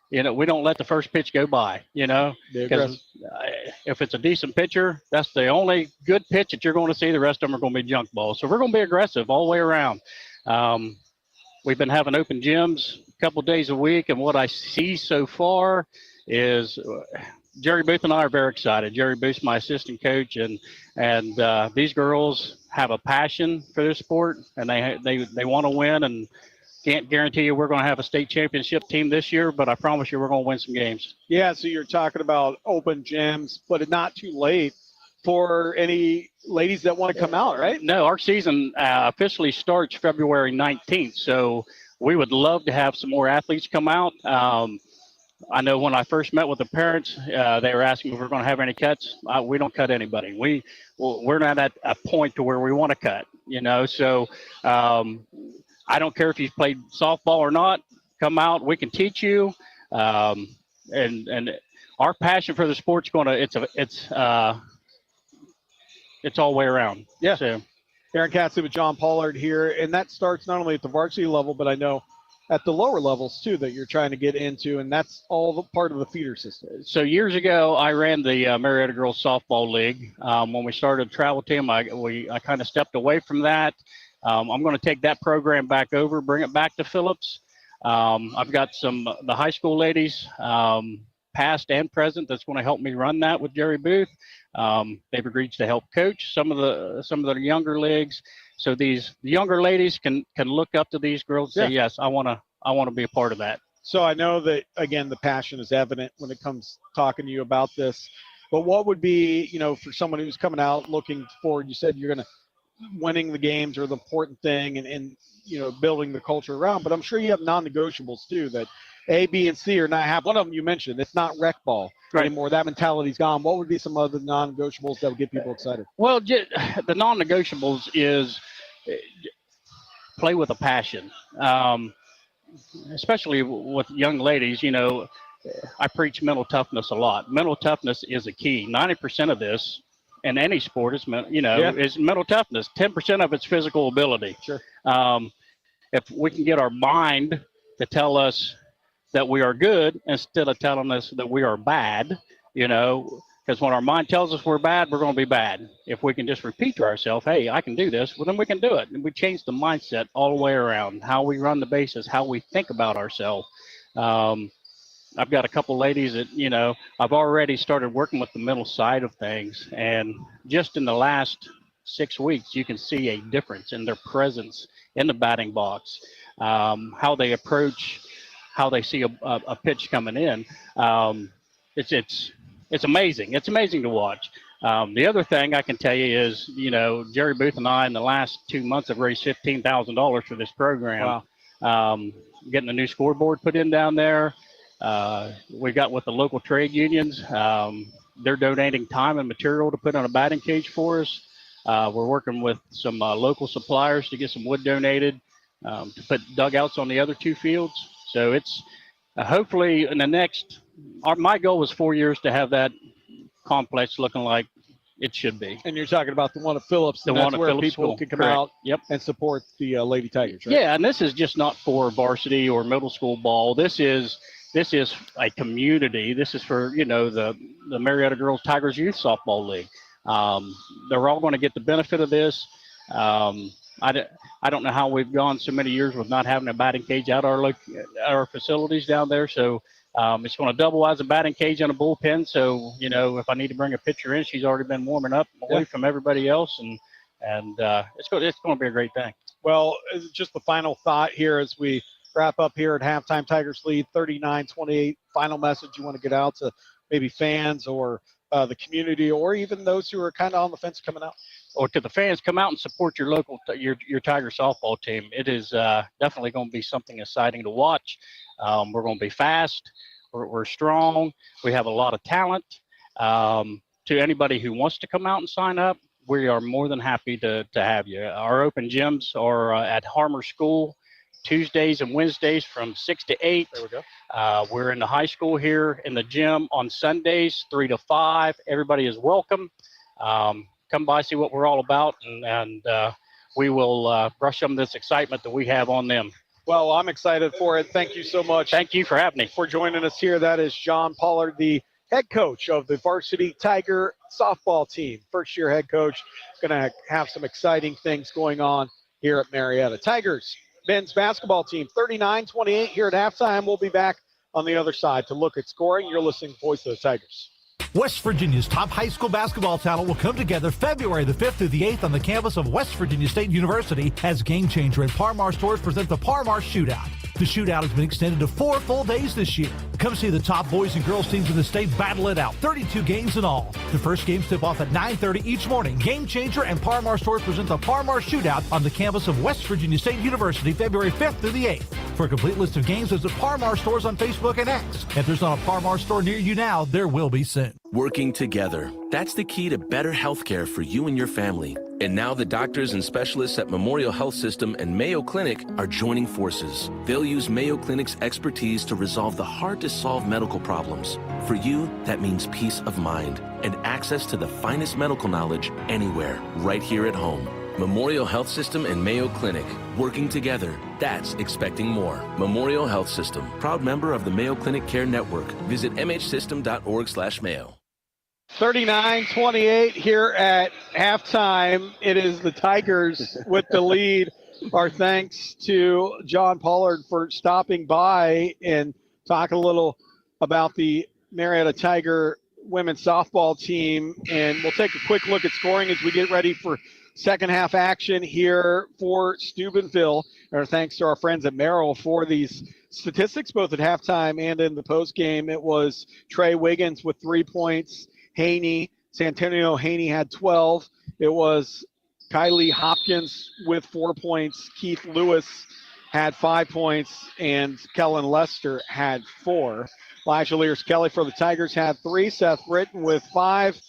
You know, we don't let the first pitch go by, you know, because if it's a decent pitcher, that's the only good pitch that you're going to see. The rest of them are going to be junk balls. So we're going to be aggressive all the way around. We've been having open gyms a couple of days a week, and what I see so far is Jerry Booth and I are very excited. Jerry Booth's my assistant coach, and these girls have a passion for this sport, and they want to win, and can't guarantee you we're going to have a state championship team this year, but I promise you we're going to win some games. Yeah, so you're talking about open gyms, but it's not too late for any ladies that want to come out, right? No, our season officially starts February 19th, so we would love to have some more athletes come out. I know when I first met with the parents, they were asking if we're going to have any cuts. We don't cut anybody. We're not at a point to where we want to cut, you know, so I don't care if you've played softball or not. Come out. We can teach you, and our passion for the sport's it's all the way around. Yeah. So, Aaron Katsu with John Pollard here, and that starts not only at the varsity level, but I know at the lower levels too that you're trying to get into, and that's all the part of the feeder system. So years ago, I ran the Marietta Girls Softball League. When we started the travel team, I kind of stepped away from that. I'm going to take that program back over, bring it back to Phillips. I've got the high school ladies, past and present, that's going to help me run that with Jerry Booth. They've agreed to help coach some of the younger leagues. So these younger ladies can look up to these girls and say, yes, I want to be a part of that. So I know that, again, the passion is evident when it comes talking to you about this. But what would be, you know, for someone who's coming out looking forward, you said you're going to winning the games are the important thing and you know, building the culture around, but I'm sure you have non-negotiables too that A, B, and C are not happening. One of them you mentioned, it's not rec ball anymore. That mentality's gone. What would be some other non-negotiables that would get people excited? Well, the non-negotiables is play with a passion, especially with young ladies. You know, I preach mental toughness a lot. Mental toughness is a key. 90% of this in any sport is mental toughness. 10% of it's physical ability. Sure. If we can get our mind to tell us that we are good instead of telling us that we are bad, you know, because when our mind tells us we're bad, we're going to be bad. If we can just repeat to ourselves, hey, I can do this, well, then we can do it. And we change the mindset all the way around, how we run the bases, how we think about ourselves. I've got a couple ladies that, I've already started working with the mental side of things. And just in the last 6 weeks, you can see a difference in their presence in the batting box, how they approach, how they see a pitch coming in. It's amazing. It's amazing to watch. The other thing I can tell you is, Jerry Booth and I in the last 2 months have raised $15,000 for this program. Wow. Getting a new scoreboard put in down there. We got with the local trade unions. They're donating time and material to put on a batting cage for us. We're working with some local suppliers to get some wood donated to put dugouts on the other 2 fields. So it's hopefully in the next, my goal was 4 years to have that complex looking like it should be. And you're talking about the one at Phillips, The and one that's at where Phillips people School. can come Correct. out Yep. and support the Lady Tigers, right? Yeah, and this is just not for varsity or middle school ball. This is a community. This is for, the Marietta Girls Tigers Youth Softball League. They're all going to get the benefit of this. I don't know how we've gone so many years with not having a batting cage out our facilities down there. So it's going to double as a batting cage and a bullpen. So, if I need to bring a pitcher in, she's already been warming up away from everybody else. And it's going to be a great thing. Well, just the final thought here as we wrap up here at halftime. Tigers lead 39-28. Final message you want to get out to maybe fans or the community, or even those who are kind of on the fence coming out? Or to the fans, come out and support your local, your Tiger softball team. It is definitely going to be something exciting to watch. We're going to be fast. We're strong. We have a lot of talent. To anybody who wants to come out and sign up, we are more than happy to have you. Our open gyms are at Harmer School, Tuesdays and Wednesdays from 6 to 8. There we go. We're in the high school here in the gym on Sundays, 3 to 5. Everybody is welcome. Come by, see what we're all about, and we will brush some of this excitement that we have on them. Well, I'm excited for it. Thank you so much. Thank you for having me. For joining us here. That is John Pollard, the head coach of the varsity Tiger softball team. First-year head coach. Going to have some exciting things going on here at Marietta. Tigers men's basketball team, 39-28 here at halftime. We'll be back on the other side to look at scoring. You're listening to Voice of the Tigers. West Virginia's top high school basketball talent will come together February the 5th through the 8th on the campus of West Virginia State University as Game Changer and Parmar stores present the Parmar Shootout. The shootout has been extended to 4 full days this year. Come see the top boys and girls teams in the state battle it out, 32 games in all. The first games tip off at 9:30 each morning. Game Changer and Parmar stores present the Parmar Shootout on the campus of West Virginia State University February 5th through the 8th. For a complete list of games, visit Parmar stores on Facebook and X. If there's not a Parmar store near you now, there will be soon. Working together. That's the key to better health care for you and your family. And now the doctors and specialists at Memorial Health System and Mayo Clinic are joining forces. They'll use Mayo Clinic's expertise to resolve the hard-to-solve medical problems. For you, that means peace of mind and access to the finest medical knowledge anywhere, right here at home. Memorial Health System and Mayo Clinic. Working together. That's expecting more. Memorial Health System. Proud member of the Mayo Clinic Care Network. Visit mhsystem.org/Mayo. 39-28 here at halftime. It is the Tigers with the lead. Our thanks to John Pollard for stopping by and talking a little about the Marietta Tiger women's softball team. And we'll take a quick look at scoring as we get ready for second half action here for Steubenville. Our thanks to our friends at Merrill for these statistics, both at halftime and in the post game. It was Trey Wiggins with 3 points. Santonio Haney had 12. It was Kylie Hopkins with 4 points. Keith Lewis had 5 points, and Kellen Lester had 4. Elijah Lears-Kelly for the Tigers had 3. Seth Britton with 5.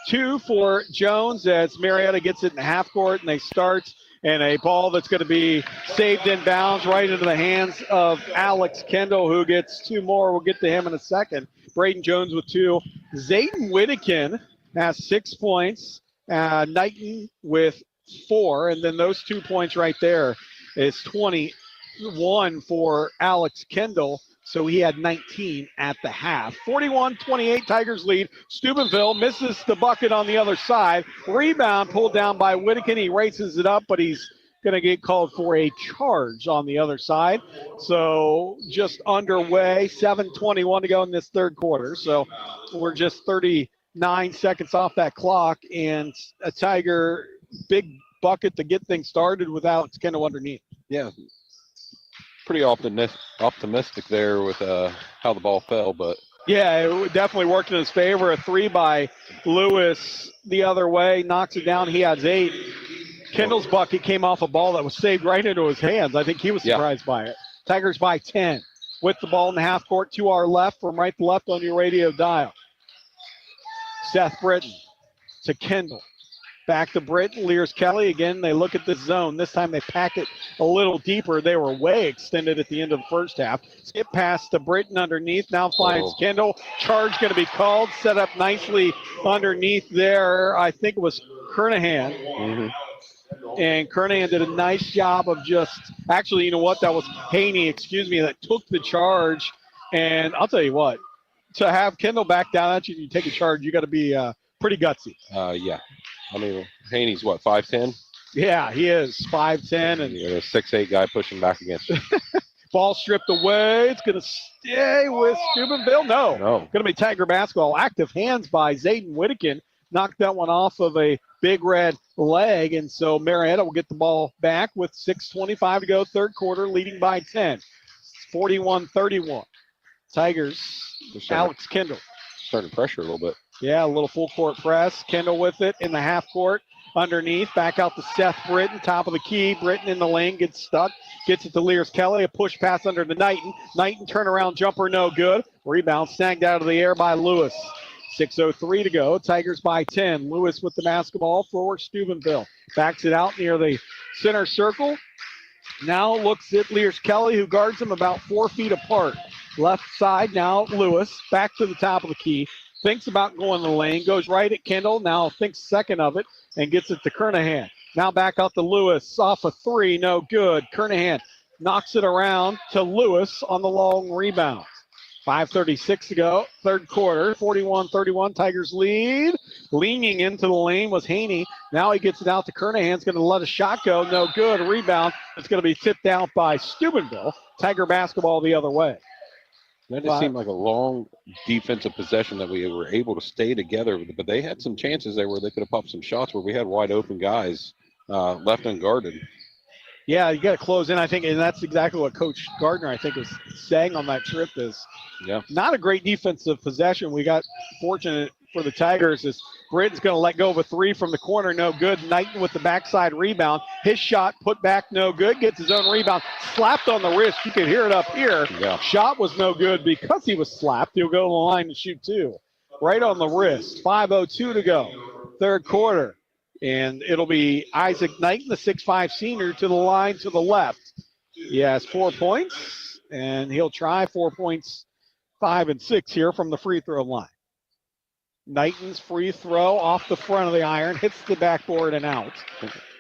2 for Jones as Marietta gets it in the half court, and they start. And a ball that's going to be saved in bounds right into the hands of Alex Kendall, who gets 2 more. We'll get to him in a second. Braden Jones with 2. Zayden Whittakin has 6 points. Knighton with 4. And then those 2 points right there is 21 for Alex Kendall. So he had 19 at the half. 41-28, Tigers lead. Steubenville misses the bucket on the other side. Rebound pulled down by Whittakin. He races it up, but he's going to get called for a charge on the other side. So just underway, 7:21 to go in this third quarter. So we're just 39 seconds off that clock, and a Tiger big bucket to get things started with Alex Kendall underneath. Yeah, pretty optimistic there with how the ball fell, but yeah, it definitely worked in his favor. A three by Lewis the other way, knocks it down. He has 8. Kendall's bucket came off a ball that was saved right into his hands. I think he was surprised by it. Tigers by 10 with the ball in the half court to our left, from right to left on your radio dial. Seth Britton to Kendall. Back to Britton, Lears Kelly. Again, they look at this zone. This time they pack it a little deeper. They were way extended at the end of the first half. Skip pass to Britton underneath. Now finds Kendall. Charge going to be called. Set up nicely underneath there. I think it was Kernahan. Mm-hmm. And Kernahan did a nice job of actually, you know what? That was Haney, that took the charge. And I'll tell you what, to have Kendall back down at you take a charge, you got to be pretty gutsy. Yeah. I mean, Haney's what, 5'10"? Yeah, he is 5'10", and a 6'8" guy pushing back against him. Ball stripped away. It's going to stay with Steubenville. No. Going to be Tiger basketball. Active hands by Zayden Whittakin. Knocked that one off of a Big Red leg, and so Marietta will get the ball back with 6:25 to go, third quarter, leading by 10. 41-31. Tigers, Alex Kendall. Starting to pressure a little bit. Yeah, a little full court press. Kendall with it in the half court. Underneath, back out to Seth Britton, top of the key. Britton in the lane, gets stuck. Gets it to Lears Kelly. A push pass under to Knighton. Knighton turnaround jumper, no good. Rebound snagged out of the air by Lewis. 6:03 to go. Tigers by 10. Lewis with the basketball for Steubenville. Backs it out near the center circle. Now looks at Lears Kelly, who guards him about 4 feet apart. Left side now, Lewis. Back to the top of the key. Thinks about going in the lane. Goes right at Kendall. Now thinks second of it and gets it to Kernahan. Now back out to Lewis. Off a 3. No good. Kernahan knocks it around to Lewis on the long rebound. 5:36 to go, third quarter, 41-31, Tigers lead. Leaning into the lane was Haney. Now he gets it out to Kernahan. He's going to let a shot go. No good. Rebound. It's going to be tipped out by Steubenville. Tiger basketball the other way. That just seemed like a long defensive possession that we were able to stay together, but they had some chances there where they could have popped some shots where we had wide open guys left unguarded. Yeah, you got to close in, I think, and that's exactly what Coach Gardner, I think, was saying on that trip is not a great defensive possession. We got fortunate for the Tigers is Britton's going to let go of a 3 from the corner, no good. Knighton with the backside rebound. His shot put back, no good. Gets his own rebound. Slapped on the wrist. You can hear it up here. Yeah. Shot was no good because he was slapped. He'll go to the line and shoot 2. Right on the wrist. 5:02 to go. Third quarter. And it'll be Isaac Knighton, the 6'5 senior, to the line to the left. He has 4 points, and he'll try 4 points, 5 and 6 here from the free throw line. Knighton's free throw off the front of the iron, hits the backboard and out.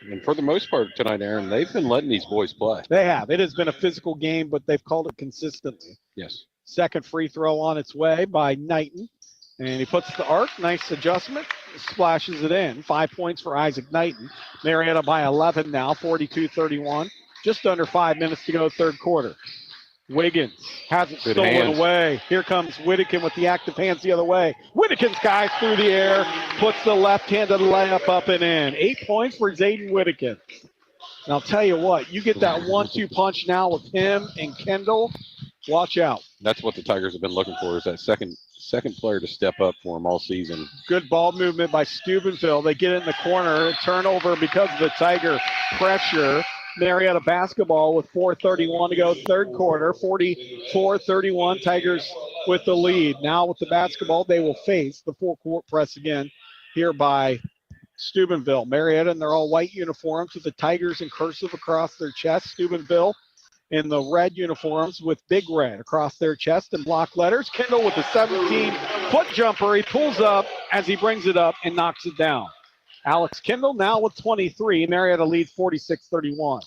And for the most part tonight, Aaron, they've been letting these boys play. They have. It has been a physical game, but they've called it consistently. Yes. Second free throw on its way by Knighton. And he puts the arc, nice adjustment, splashes it in. 5 points for Isaac Knighton. Marietta by 11 now, 42-31. Just under 5 minutes to go, third quarter. Wiggins has it stolen away. Here comes Whittakin with the active hands the other way. Whittakin skies through the air, puts the left-handed layup up and in. 8 points for Zayden Whittakin. And I'll tell you what, you get that 1-2 punch now with him and Kendall, watch out. That's what the Tigers have been looking for, is that second player to step up for them all season. Good ball movement by Steubenville. They get it in the corner. Turnover because of the Tiger pressure. Marietta basketball with 4:31 to go, third quarter. 44-31, Tigers with the lead. Now with the basketball, they will face the full court press again here by Steubenville. Marietta in their all-white uniforms with the Tigers in cursive across their chest. Steubenville in the red uniforms with Big Red across their chest and block letters. Kendall with the 17-foot jumper. He pulls up as he brings it up and knocks it down. Alex Kendall now with 23. Marietta leads 46-31.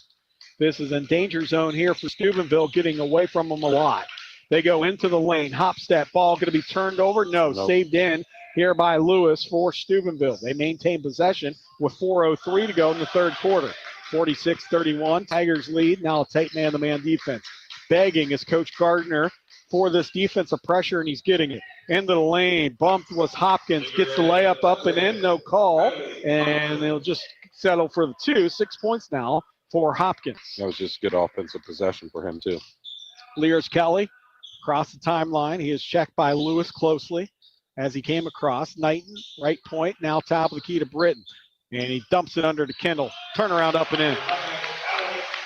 This is in danger zone here for Steubenville, getting away from them a lot. They go into the lane. Hop step. Ball going to be turned over. No, saved in here by Lewis for Steubenville. They maintain possession with 4:03 to go in the third quarter. 46-31. Tigers lead. Now a tight man-to-man defense. Begging is Coach Gardner for this defensive pressure, and he's getting it. Into the lane. Bumped was Hopkins. Gets the layup up and in. No call. And they'll just settle for the 2. 6 points now for Hopkins. That was just good offensive possession for him, too. Lears Kelly across the timeline. He is checked by Lewis closely as he came across. Knighton, right point. Now top of the key to Britton. And he dumps it under to Kendall. Turnaround up and in.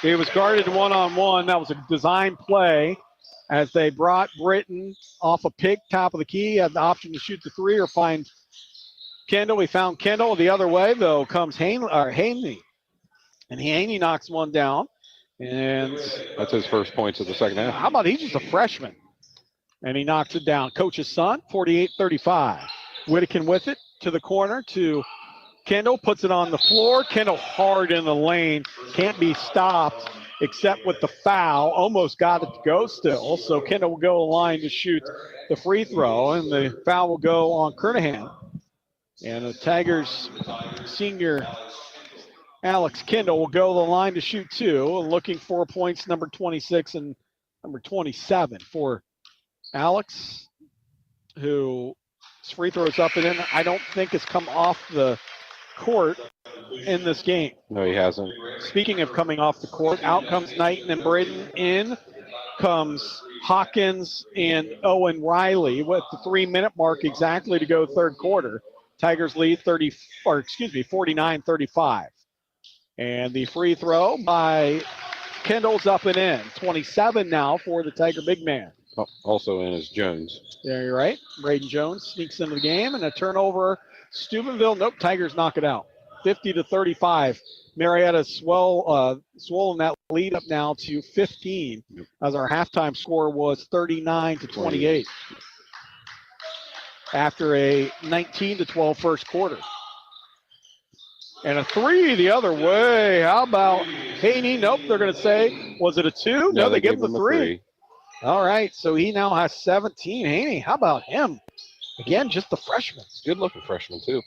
He was guarded one-on-one. That was a design play as they brought Britton off a pick, top of the key. He had the option to shoot the 3 or find Kendall. We found Kendall. The other way, though, comes Haney. And Haney knocks one down. And that's his first points of the second half. How about he's just a freshman? And he knocks it down. Coach's son, 48-35. Whittakin with it to the corner to Kendall, puts it on the floor. Kendall hard in the lane. Can't be stopped except with the foul. Almost got it to go still. So Kendall will go to the line to shoot the free throw, and the foul will go on Kernahan. And the Tigers senior Alex Kendall will go to the line to shoot 2, and looking for points number 26 and number 27 for Alex, who his free throws up and in. I don't think has come off the court in this game. No, he hasn't. Speaking of coming off the court, out comes Knighton and Braden. In comes Hawkins and Owen Riley with the 3-minute mark exactly to go third quarter. Tigers lead 49-35. And the free throw by Kendall's up and in. 27 now for the Tiger big man. Also in is Jones. Yeah, you're right. Braden Jones sneaks into the game, and a turnover. Steubenville, nope, Tigers knock it out. 50-35. Marietta swollen that lead up now to 15, as our halftime score was 39-28. After a 19-12 first quarter. And a 3 the other way. How about Haney? Nope, they're going to say, was it a 2? No, they give him the 3. All right, so he now has 17. Haney, how about him? Again, just the freshman. Good-looking freshman, too.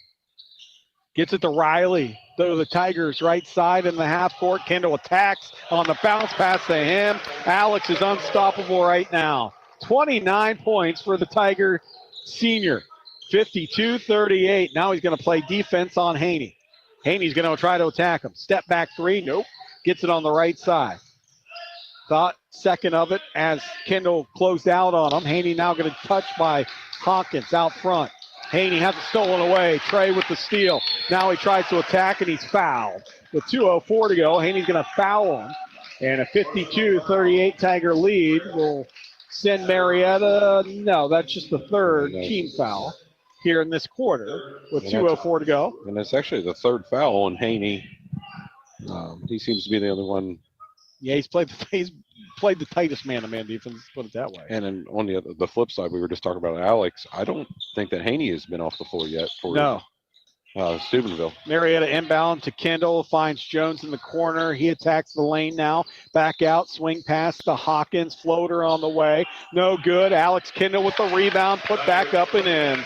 Gets it to Riley. To the Tigers' right side in the half court. Kendall attacks on the bounce pass to him. Alex is unstoppable right now. 29 points for the Tiger senior. 52-38. Now he's going to play defense on Haney. Haney's going to try to attack him. Step back 3. Nope. Gets it on the right side. Thought second of it as Kendall closed out on him. Haney now going to touch by Hawkins out front. Haney has it stolen away. Trey with the steal. Now he tries to attack, and he's fouled. With 2:04 to go, Haney's going to foul him. And a 52-38 Tiger lead will send Marietta. No, that's just the third team foul here in this quarter with 2:04 to go. And it's actually the third foul on Haney. He seems to be the only one. Yeah, he's played the tightest man-to-man defense, put it that way. And then on the flip side, we were just talking about Alex. I don't think that Haney has been off the floor yet for Steubenville. Marietta inbound to Kendall, finds Jones in the corner. He attacks the lane now. Back out, swing pass to Hawkins, floater on the way. No good. Alex Kendall with the rebound, put back up and in.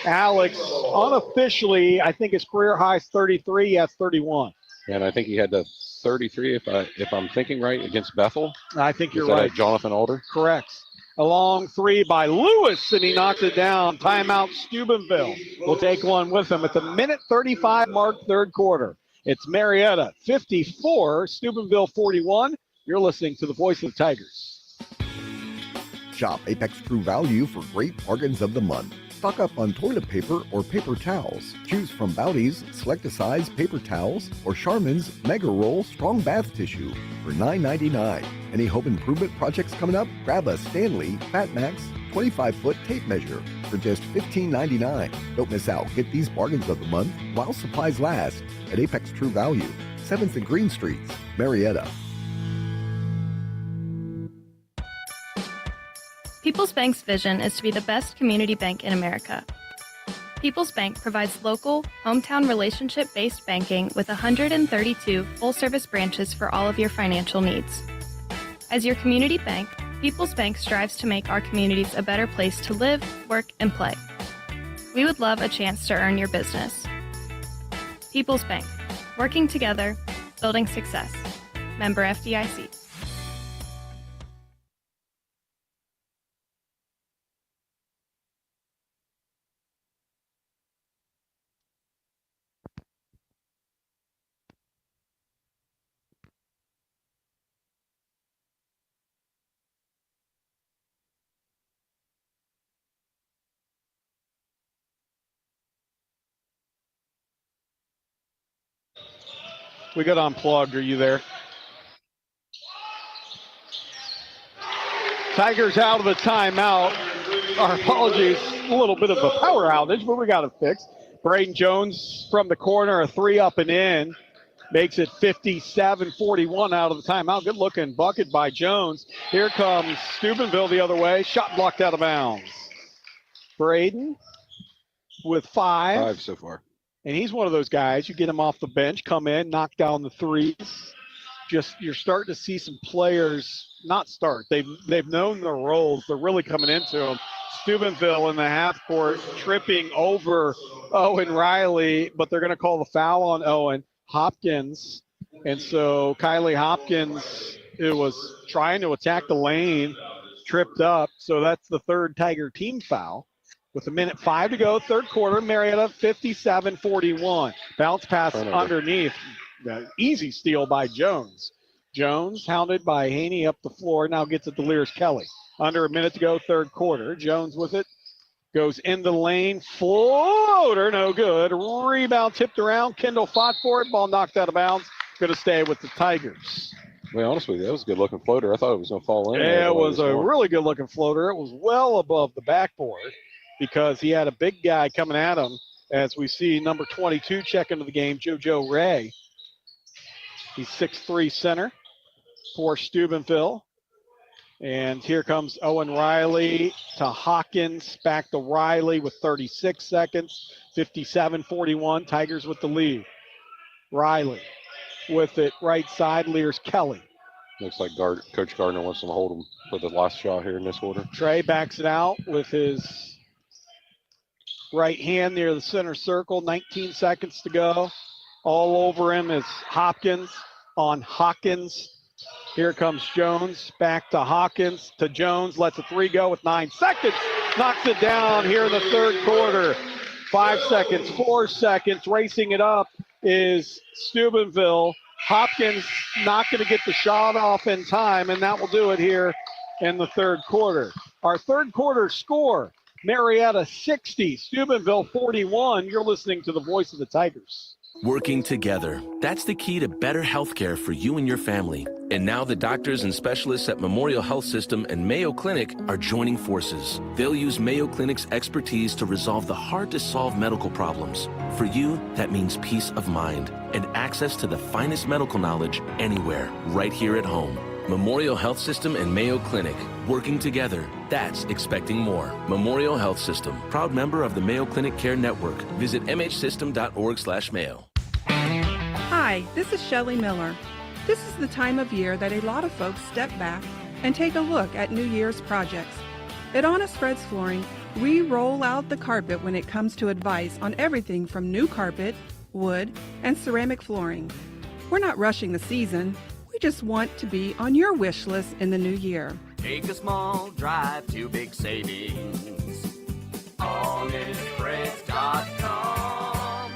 Alex, unofficially, I think his career high is 33. He has 31. And I think he had the 33, if I'm thinking right, against Bethel. I think you're right. Jonathan Alder. Correct. A long 3 by Lewis, and he knocks it down. Timeout, Steubenville. We'll take one with him at the minute 35 mark, third quarter. It's Marietta 54, Steubenville 41. You're listening to the voice of the Tigers. Shop Apex True Value for great bargains of the month. Stock up on toilet paper or paper towels. Choose from Bowdy's Select-A-Size paper towels or Charmin's Mega Roll Strong Bath Tissue for $9.99. Any home improvement projects coming up? Grab a Stanley Fat Max 25-foot tape measure for just $15.99. Don't miss out. Get these bargains of the month while supplies last at Apex True Value, 7th and Green Streets, Marietta. People's Bank's vision is to be the best community bank in America. People's Bank provides local, hometown relationship-based banking with 132 full-service branches for all of your financial needs. As your community bank, People's Bank strives to make our communities a better place to live, work, and play. We would love a chance to earn your business. People's Bank, working together, building success. Member FDIC. We got unplugged. Are you there? Tigers out of the timeout. Our apologies. A little bit of a power outage, but we got it fixed. Braden Jones from the corner, a three up and in. Makes it 57-41 out of the timeout. Good looking bucket by Jones. Here comes Steubenville the other way. Shot blocked out of bounds. Braden with 5. 5 so far. And he's one of those guys, you get him off the bench, come in, knock down the threes. Just you're starting to see some players not start. They've known their roles. They're really coming into them. Steubenville in the half court tripping over Owen Riley, but they're going to call the foul on Owen Hopkins. And so Kylie Hopkins, who was trying to attack the lane, tripped up. So that's the third Tiger team foul. With 1:05 to go, third quarter, Marietta 57-41. Bounce pass underneath. Easy steal by Jones. Jones, hounded by Haney up the floor, now gets it to Lears Kelly. Under a minute to go, third quarter. Jones with it. Goes in the lane. Floater, no good. Rebound tipped around. Kendall fought for it. Ball knocked out of bounds. Going to stay with the Tigers. To be honest with you, that was a good-looking floater. I thought it was going to fall in. Yeah, it was a really good-looking floater. It was well above the backboard, because he had a big guy coming at him, as we see number 22 check into the game, JoJo Ray. He's 6'3" center for Steubenville. And here comes Owen Riley to Hawkins, back to Riley with 36 seconds, 57-41, Tigers with the lead. Riley with it right side, Lears Kelly. Looks like Coach Gardner wants to hold him for the last shot here in this quarter. Trey backs it out with his right hand near the center circle, 19 seconds to go. All over him is Hopkins on Hawkins. Here comes Jones, back to Hawkins, to Jones, lets a three go with 9 seconds. Knocks it down here in the third quarter. 5 seconds, 4 seconds, racing it up is Steubenville. Hopkins not going to get the shot off in time, and that will do it here in the third quarter. Our third quarter score, Marietta 60, Steubenville 41. You're listening to the voice of the Tigers. Working together. That's the key to better health care for you and your family. And now the doctors and specialists at Memorial Health System and Mayo Clinic are joining forces. They'll use Mayo Clinic's expertise to resolve the hard-to-solve medical problems. For you, that means peace of mind and access to the finest medical knowledge anywhere, right here at home. Memorial Health System and Mayo Clinic. Working together. That's expecting more. Memorial Health System. Proud member of the Mayo Clinic Care Network. Visit mhsystem.org/mayo. Hi, this is Shelley Miller. This is the time of year that a lot of folks step back and take a look at New Year's projects. At Honest Fred's Flooring, we roll out the carpet when it comes to advice on everything from new carpet, wood, and ceramic flooring. We're not rushing the season. We just want to be on your wish list in the new year. Take a small drive to big savings. HonestFreds.com.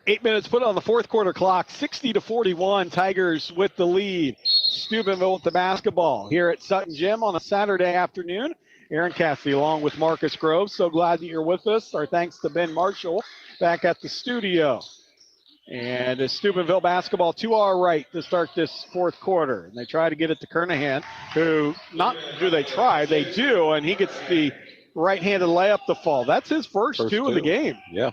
8 minutes put on the fourth quarter clock, 60-41, Tigers with the lead. Steubenville with the basketball here at Sutton Gym on a Saturday afternoon. Aaron Cassidy along with Marcus Groves. So glad that you're with us. Our thanks to Ben Marshall back at the studio. And it's Steubenville basketball to our right to start this fourth quarter. And they try to get it to Kernahan, who, not do they try, they do, and he gets the right-handed layup to fall. That's his first two of the game. Yeah.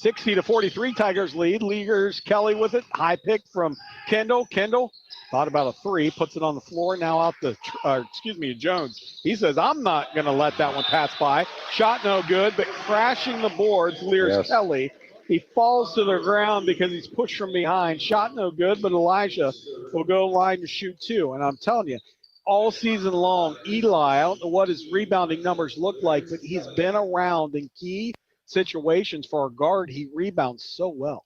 60-43, Tigers lead. Lears Kelly with it. High pick from Kendall. Kendall thought about a three, puts it on the floor. Now out to, Jones. He says, I'm not going to let that one pass by. Shot no good, but crashing the boards, Lears Kelly. He falls to the ground because he's pushed from behind. Shot no good, but Elijah will go line to shoot two. And I'm telling you, all season long, Eli, I don't know what his rebounding numbers look like, but he's been around in key situations for a guard. He rebounds so well.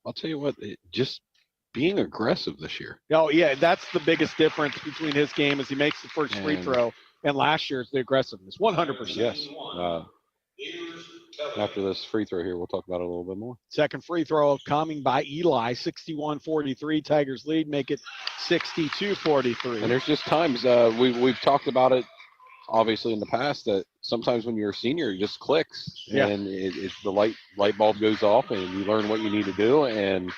I'll tell you what, just being aggressive this year. Oh, yeah, that's the biggest difference between his game as he makes the first free throw and last year's the aggressiveness. 100%. Yes. After this free throw here, we'll talk about it a little bit more. Second free throw coming by Eli, 61-43. Tigers lead, make it 62-43. And there's just times we've talked about it, obviously, in the past, that sometimes when you're a senior, it just clicks. Yeah. And the light bulb goes off, and you learn what you need to do. And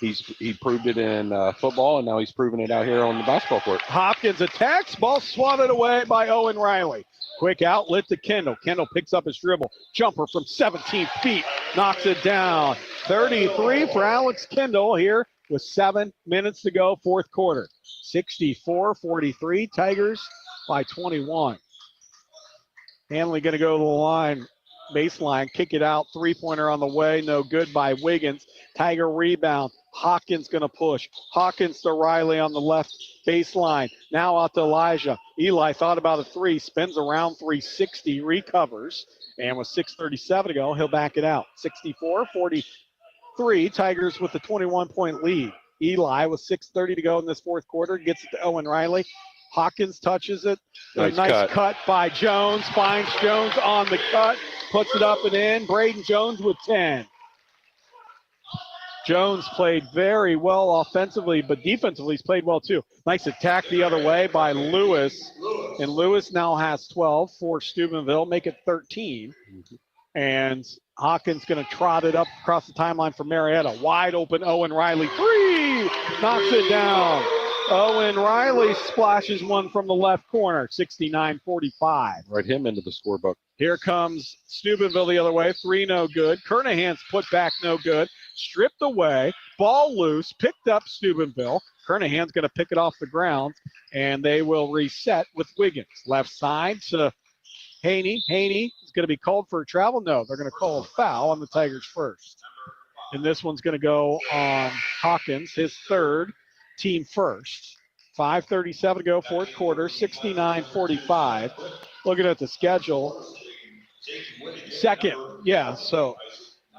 he proved it in football, and now he's proving it out here on the basketball court. Hopkins attacks, ball swatted away by Owen Riley. Quick outlet to Kendall. Kendall picks up his dribble. Jumper from 17 feet. Knocks it down. 33 for Alex Kendall here with 7 minutes to go, fourth quarter. 64-43, Tigers by 21. Hanley going to go to the line. Baseline, kick it out. Three-pointer on the way. No good by Wiggins. Tiger rebound. Hawkins going to push. Hawkins to Riley on the left baseline. Now out to Elijah. Eli thought about a three. Spins around 360. Recovers. And with 6:37 to go, he'll back it out. 64-43. Tigers with the 21-point lead. Eli with 6:30 to go in this fourth quarter. Gets it to Owen Riley. Hawkins touches it. Nice cut by Jones. Finds Jones on the cut. Puts it up and in. Braden Jones with 10. Jones played very well offensively, but defensively he's played well too. Nice attack the other way by Lewis. And Lewis now has 12 for Steubenville, make it 13. And Hawkins going to trot it up across the timeline for Marietta. Wide open Owen Riley. Three! Knocks it down. Owen Riley splashes one from the left corner, 69-45. Right him into the scorebook. Here comes Steubenville the other way. Three no good. Kernahan's put back no good. Stripped away. Ball loose. Picked up Steubenville. Kernahan's going to pick it off the ground, and they will reset with Wiggins. Left side to Haney. Haney is going to be called for a travel. No, they're going to call a foul on the Tigers first. And this one's going to go on Hawkins, his third, team first. 5:37 to go, fourth quarter, 69-45. Looking at the schedule, second, so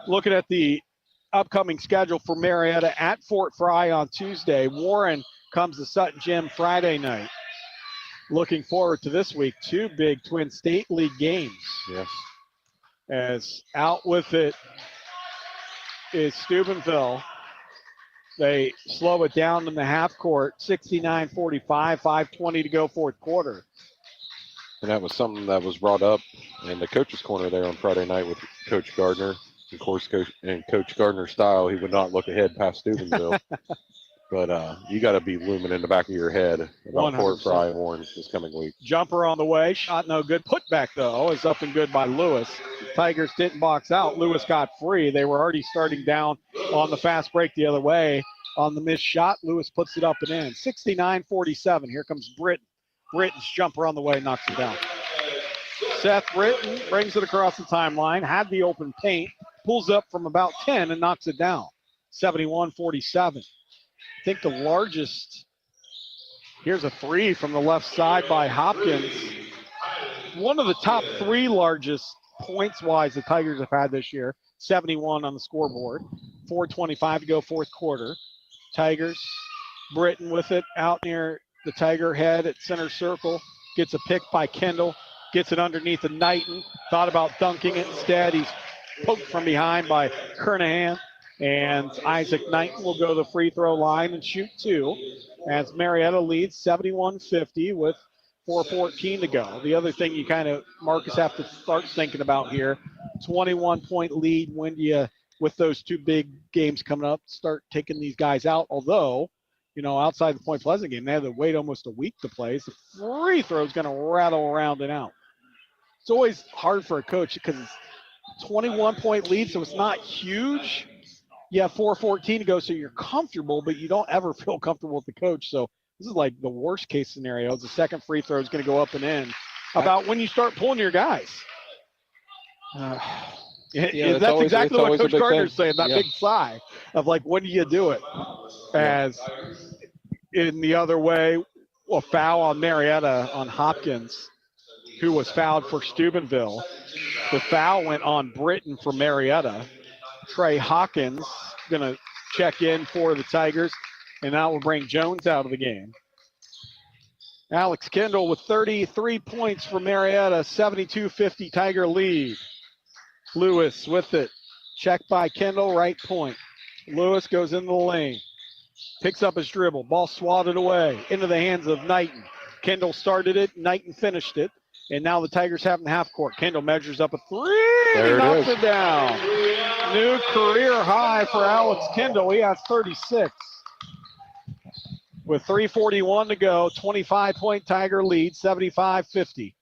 looking at the upcoming schedule for Marietta at Fort Fry on Tuesday. Warren comes to Sutton Gym Friday night. Looking forward to this week, two big Twin State League games. Yes. As out with it is Steubenville. They slow it down in the half court, 69-45, 5:20 to go, fourth quarter. And that was something that was brought up in the coach's corner there on Friday night with Coach Gardner. Of course, Coach Gardner's style, he would not look ahead past Steubenville. But you got to be looming in the back of your head about 100%. Fort Fry and Warren this coming week. Jumper on the way, shot no good. Put back, though, is up and good by Lewis. Tigers didn't box out. Lewis got free. They were already starting down on the fast break the other way. On the missed shot, Lewis puts it up and in. 69-47. Here comes Britton. Britton's jumper on the way, knocks it down. Seth Britton brings it across the timeline, had the open paint, pulls up from about 10 and knocks it down. 71-47. I think the largest, here's a three from the left side by Hopkins. One of the top three largest points-wise the Tigers have had this year. 71 on the scoreboard. 4:25 to go, fourth quarter. Tigers, Britton with it out near the Tiger head at center circle. Gets a pick by Kendall. Gets it underneath the Knighton. Thought about dunking it instead. He's poked from behind by Kernahan. And Isaac Knighton will go to the free throw line and shoot two. As Marietta leads 71-50 with 4:14 to go. The other thing you Marcus, have to start thinking about here, 21-point lead. When do you, with those two big games coming up, start taking these guys out? Although, outside the Point Pleasant game, they had to wait almost a week to play. So the free throw is going to rattle around and out. It's always hard for a coach because it's 21-point lead, so it's not huge. You have 4:14 to go, so you're comfortable, but you don't ever feel comfortable with the coach. So this is like the worst case scenario. The second free throw is going to go up and in. About when you start pulling your guys. That's exactly what Coach Gardner's saying, that big sigh of when do you do it? As in the other way, a foul on Marietta on Hopkins, who was fouled for Steubenville. The foul went on Britton for Marietta. Trey Hawkins going to check in for the Tigers, and that will bring Jones out of the game. Alex Kendall with 33 points for Marietta, 72-50 Tiger lead. Lewis with it. Checked by Kendall, right point. Lewis goes into the lane. Picks up his dribble. Ball swatted away into the hands of Knighton. Kendall started it. Knighton finished it. And now the Tigers have in half court. Kendall measures up a three. There and it knocks is. it down. New career high for Alex Kendall. He has 36. With 3:41 to go, 25-point Tiger lead, 75-50.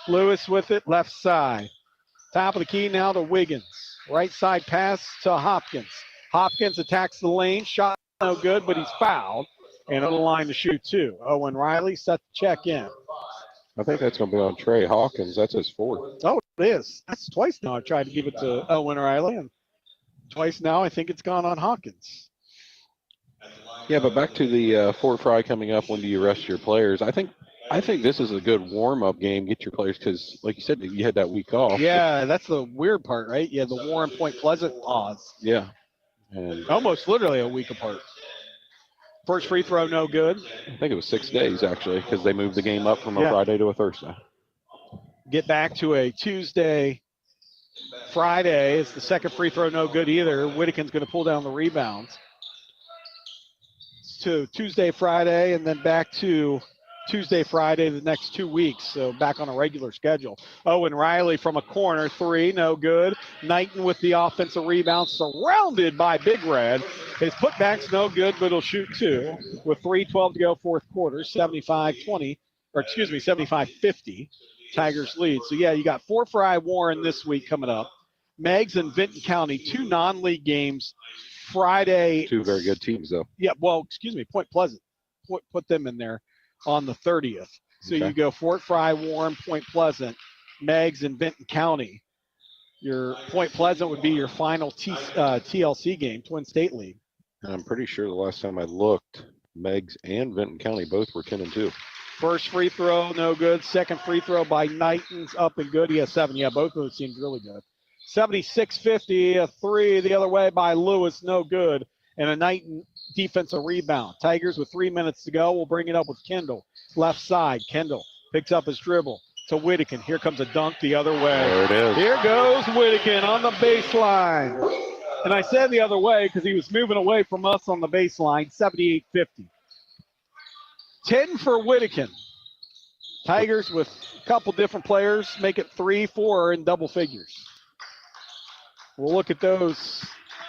Lewis with it, left side. Top of the key now to Wiggins. Right side pass to Hopkins. Hopkins attacks the lane. Shot no good, but he's fouled. And on the line to shoot two. Owen Riley set to check in. I think that's going to be on Trey Hawkins. That's his fourth. Oh, it is. That's twice now I tried to give it to Owen Riley. And twice now I think it's gone on Hawkins. Yeah, but back to the Fort Fry coming up. When do you rest your players? I think this is a good warm-up game. Get your players because, like you said, you had that week off. Yeah, that's the weird part, right? You had the Warren Point Pleasant pause. Yeah. And almost literally a week apart. First free throw, no good. I think it was 6 days, actually, because they moved the game up from a Friday to a Thursday. Get back to a Tuesday, Friday. It's the second free throw, no good either. Whittakin's going to pull down the rebounds. To Tuesday, Friday, and then back to Tuesday, Friday the next 2 weeks. So back on a regular schedule. Owen Riley from a corner, three, no good. Knighton with the offensive rebound, surrounded by Big Red. His putback's no good, but he'll shoot two. With 3:12 to go, fourth quarter, 75-50. Tigers lead. So yeah, you got Fort Fry Warren this week coming up. Meigs and Vinton County, two non-league games. Friday. Two very good teams, though. Yeah, well, Point Pleasant. Put them in there on the 30th. So Okay. you go Fort Fry, Warren, Point Pleasant, Meigs, and Vinton County. Your Point Pleasant would be your final TLC game, Twin State League. And I'm pretty sure the last time I looked, Meigs and Vinton County both were 10-2. First free throw, no good. Second free throw by Knighton's up and good. He has 7. Yeah, both of those seems really good. 76-50, a three the other way by Lewis, no good. And a Knighton defensive rebound. Tigers with 3 minutes to go will bring it up with Kendall. Left side, Kendall picks up his dribble to Whittakin. Here comes a dunk the other way. There it is. Here goes Whittakin on the baseline. And I said the other way because he was moving away from us on the baseline, 78-50. 10 for Whittakin. Tigers with a couple different players make it 3, 4 in double figures. We'll look at those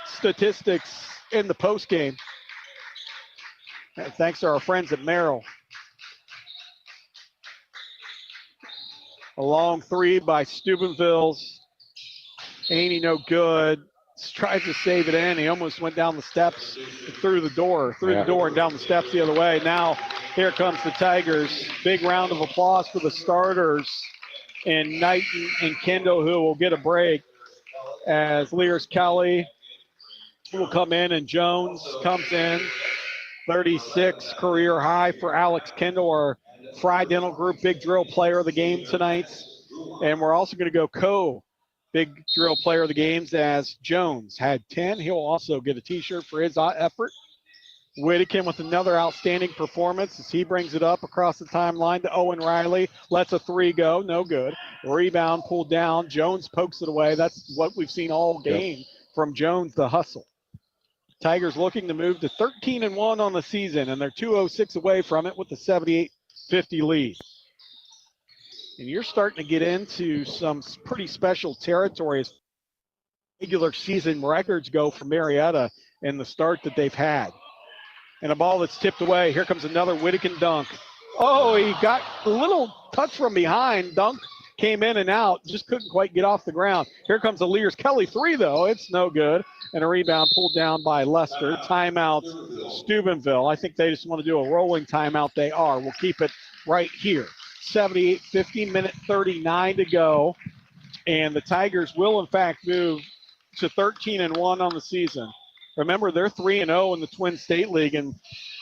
statistics in the postgame. Thanks to our friends at Merrill. A long three by Steubenville's. Aney, no good. Tries to save it in. He almost went down the steps, through the door and down the steps the other way. Now here comes the Tigers. Big round of applause for the starters and Knighton and Kendall, who will get a break as Lears Kelly will come in and Jones comes in. 36 career high for Alex Kendall, our Fry Dental Group Big Drill Player of the Game tonight. And we're also going to go Big Drill Player of the Games as Jones had 10. He'll also get a T-shirt for his effort. Whittakin with another outstanding performance as he brings it up across the timeline to Owen Riley. Lets a three go, no good. Rebound pulled down. Jones pokes it away. That's what we've seen all game from Jones, the hustle. Tigers looking to move to 13-1 on the season, and they're 2:06 away from it with a 78-50 lead. And you're starting to get into some pretty special territory as regular season records go for Marietta and the start that they've had. And a ball that's tipped away. Here comes another Whittakin dunk. Oh, he got a little touch from behind. Dunk came in and out. Just couldn't quite get off the ground. Here comes a Lears Kelly three, though. It's no good. And a rebound pulled down by Lester. Timeout, Steubenville. I think they just want to do a rolling timeout. They are. We'll keep it right here. 78-50, minute 39 to go. And the Tigers will, in fact, move to 13-1 on the season. Remember, they're 3-0 in the Twin State League, and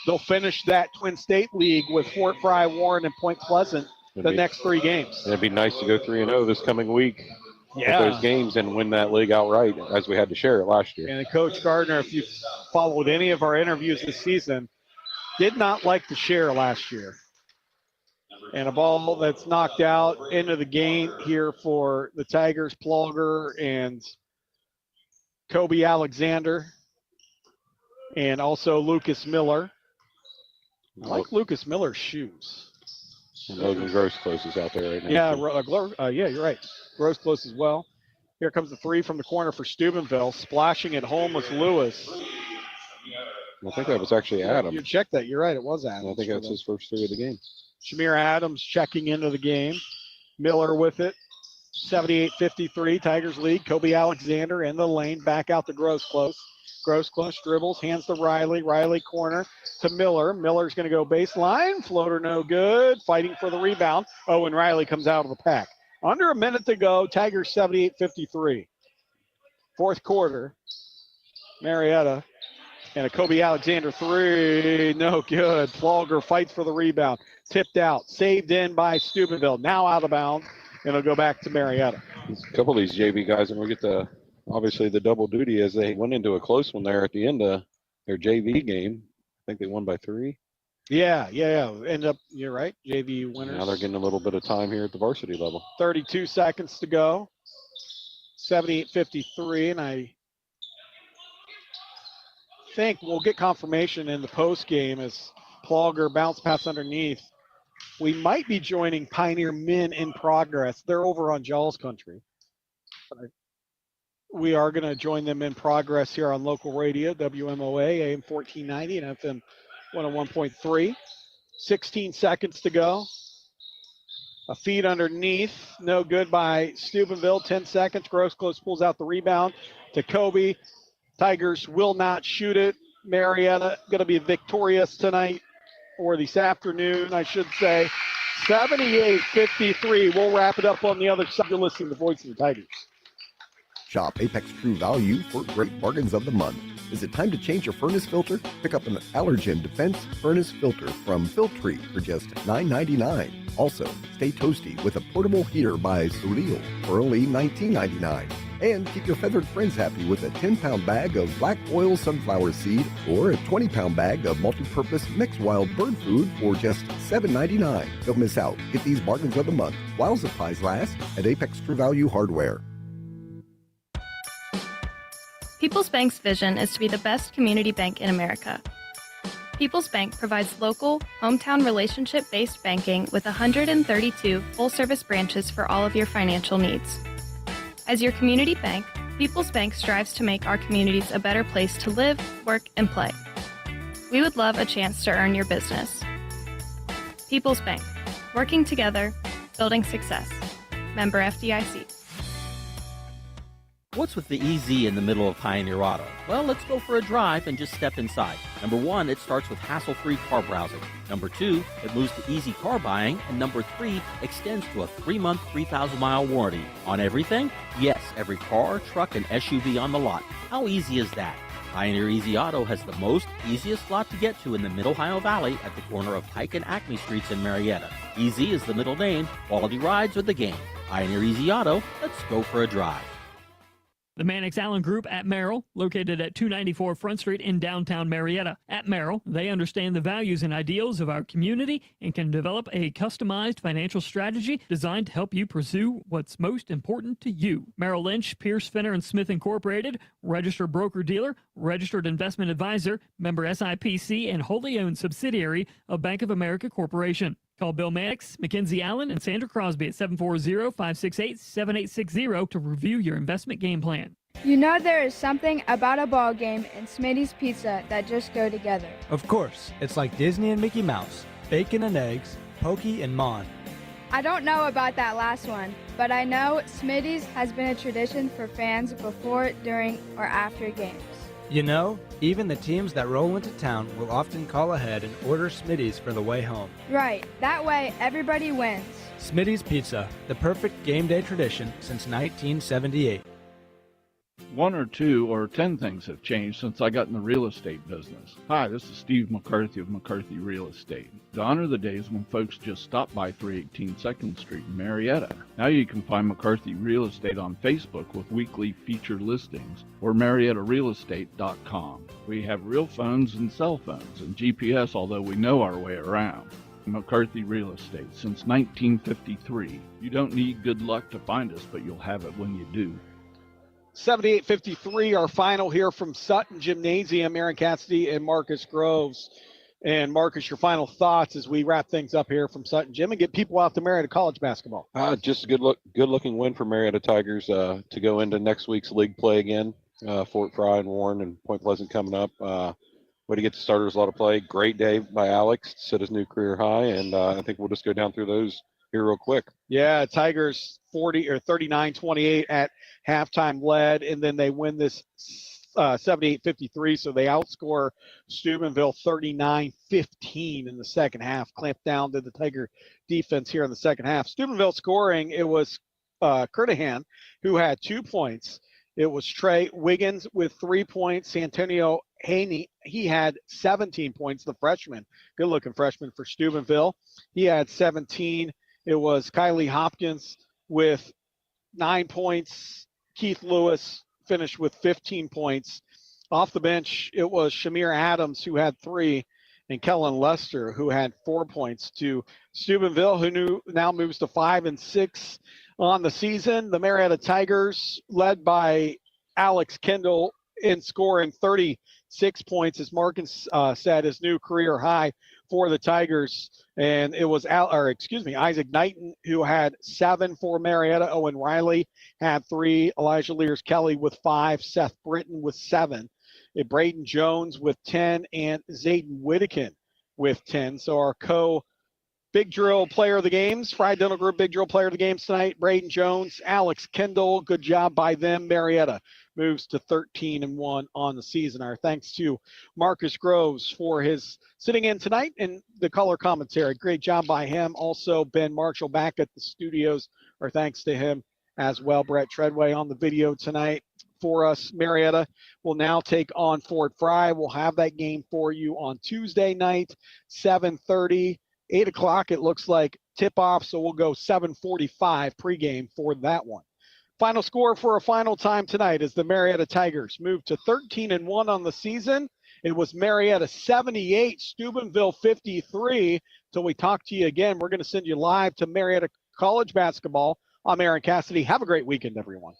they'll finish that Twin State League with Fort Fry, Warren, and Point Pleasant next 3 games. It'd be nice to go 3-0 this coming week. those games and win that league outright, as we had to share it last year. And Coach Gardner, if you followed any of our interviews this season, did not like the share last year. And a ball that's knocked out into the game here for the Tigers, Plogger and Kobe Alexander, and also Lucas Miller. I like Lucas Miller's shoes. And Logan Gross-Close is out there right now. Yeah, you're right. Gross-Close as well. Here comes the three from the corner for Steubenville. Splashing it home was Lewis. I think that was actually Adam. You checked that. You're right. It was Adam. I think that's his first three of the game. Shamir Adams checking into the game. Miller with it. 78-53. Tigers lead. Kobe Alexander in the lane. Back out to Gross-Close. Gross-Close dribbles. Hands to Riley. Riley corner to Miller. Miller's going to go baseline. Floater no good. Fighting for the rebound. Oh, and Riley comes out of the pack. Under a minute to go. Tigers 78-53. Fourth quarter. Marietta. And a Kobe Alexander three. No good. Plogger fights for the rebound. Tipped out. Saved in by Steubenville. Now out of bounds. And it'll go back to Marietta. A couple of these JV guys, and we get obviously the double duty as they went into a close one there at the end of their JV game. I think they won by 3. Yeah. End up, you're right, JV winners. Now they're getting a little bit of time here at the varsity level. 32 seconds to go. 78-53, and I think we'll get confirmation in the post game as Plogger bounce pass underneath. We might be joining Pioneer Men in Progress. They're over on Jaws Country. We are going to join them in progress here on local radio, WMOA, AM 1490 and FM 101.3. 16 seconds to go. A feed underneath. No good by Steubenville. 10 seconds. Gross-Close pulls out the rebound to Kobe. Tigers will not shoot it. Marietta going to be victorious tonight, or this afternoon, I should say. 78-53. We'll wrap it up on the other side. You're listening to the Voice of the Tigers. Shop Apex True Value for great bargains of the month. Is it time to change your furnace filter? Pick up an Allergen Defense Furnace Filter from Filtree for just $9.99. Also, stay toasty with a portable heater by Surreal for only $19.99. And keep your feathered friends happy with a 10-pound bag of black oil sunflower seed or a 20-pound bag of multi-purpose mixed wild bird food for just $7.99. Don't miss out. Get these bargains of the month while supplies last at Apex True Value Hardware. People's Bank's vision is to be the best community bank in America. People's Bank provides local, hometown relationship-based banking with 132 full-service branches for all of your financial needs. As your community bank, People's Bank strives to make our communities a better place to live, work, and play. We would love a chance to earn your business. People's Bank, working together, building success. Member FDIC. What's with the EZ in the middle of Pioneer Auto? Well, let's go for a drive and just step inside. Number 1, it starts with hassle-free car browsing. Number 2, it moves to easy car buying. And number 3, extends to a 3-month, 3,000-mile warranty. On everything? Yes, every car, truck, and SUV on the lot. How easy is that? Pioneer Easy Auto has the easiest lot to get to in the Mid-Ohio Valley at the corner of Pike and Acme Streets in Marietta. Easy is the middle name. Quality rides are the game. Pioneer Easy Auto, let's go for a drive. The Mannix Allen Group at Merrill, located at 294 Front Street in downtown Marietta. At Merrill, they understand the values and ideals of our community and can develop a customized financial strategy designed to help you pursue what's most important to you. Merrill Lynch, Pierce, Finner & Smith Incorporated, registered broker-dealer, registered investment advisor, member SIPC, and wholly owned subsidiary of Bank of America Corporation. Call Bill Mannix, Mackenzie Allen, and Sandra Crosby at 740-568-7860 to review your investment game plan. You know there is something about a ball game and Smitty's Pizza that just go together. Of course, it's like Disney and Mickey Mouse, bacon and eggs, pokey and mon. I don't know about that last one, but I know Smitty's has been a tradition for fans before, during, or after games. You know, even the teams that roll into town will often call ahead and order Smitty's for the way home. Right, that way everybody wins. Smitty's Pizza, the perfect game day tradition since 1978. 1 or 2 or 10 things have changed since I got in the real estate business. Hi, this is Steve McCarthy of McCarthy Real Estate. Gone are the days when folks just stopped by 318 2nd Street in Marietta. Now you can find McCarthy Real Estate on Facebook with weekly featured listings or MariettaRealEstate.com. We have real phones and cell phones and GPS, although we know our way around. McCarthy Real Estate since 1953. You don't need good luck to find us, but you'll have it when you do. 78-53, our final here from Sutton Gymnasium, Aaron Cassidy and Marcus Groves. And Marcus, your final thoughts as we wrap things up here from Sutton Gym and get people out to Marietta College basketball. Just a good-looking win for Marietta Tigers to go into next week's league play again. Fort Fry and Warren and Point Pleasant coming up. Way to get the starters a lot of play. Great day by Alex to set his new career high, and I think we'll just go down through those here real quick. Yeah, Tigers 39-28 at halftime led, and then they win this 78-53, so they outscore Steubenville 39-15 in the second half. Clamped down to the Tiger defense here in the second half. Steubenville scoring, it was Curtihan who had 2 points. It was Trey Wiggins with 3 points. Santonio Haney, he had 17 points, the freshman. Good-looking freshman for Steubenville. He had 17. It was Kylie Hopkins with 9 points. Keith Lewis finished with 15 points. Off the bench, it was Shamir Adams who had 3, and Kellen Lester who had 4 points to Steubenville, who now moves to 5-6 on the season. The Marietta Tigers, led by Alex Kendall in scoring 36 points, as Marcus said, his new career high for the Tigers. And it was Isaac Knighton who had 7 for Marietta. Owen Riley had 3. Elijah Lears-Kelly with 5. Seth Britton with 7. Braden Jones with 10. And Zayden Whittakin with 10. So our Big Drill player of the games, Fried Dental Group Big Drill player of the games tonight, Braden Jones, Alex Kendall, good job by them. Marietta moves to 13-1 on the season. Our thanks to Marcus Groves for his sitting in tonight and the color commentary. Great job by him. Also, Ben Marshall back at the studios. Our thanks to him as well. Brett Treadway on the video tonight for us. Marietta will now take on Fort Fry. We'll have that game for you on Tuesday night, 7:30. 8 o'clock, it looks like tip-off, so we'll go 7:45 pregame for that one. Final score for a final time tonight is the Marietta Tigers move to 13-1 on the season. It was Marietta 78, Steubenville 53. Till we talk to you again, we're going to send you live to Marietta College basketball. I'm Aaron Cassidy. Have a great weekend, everyone.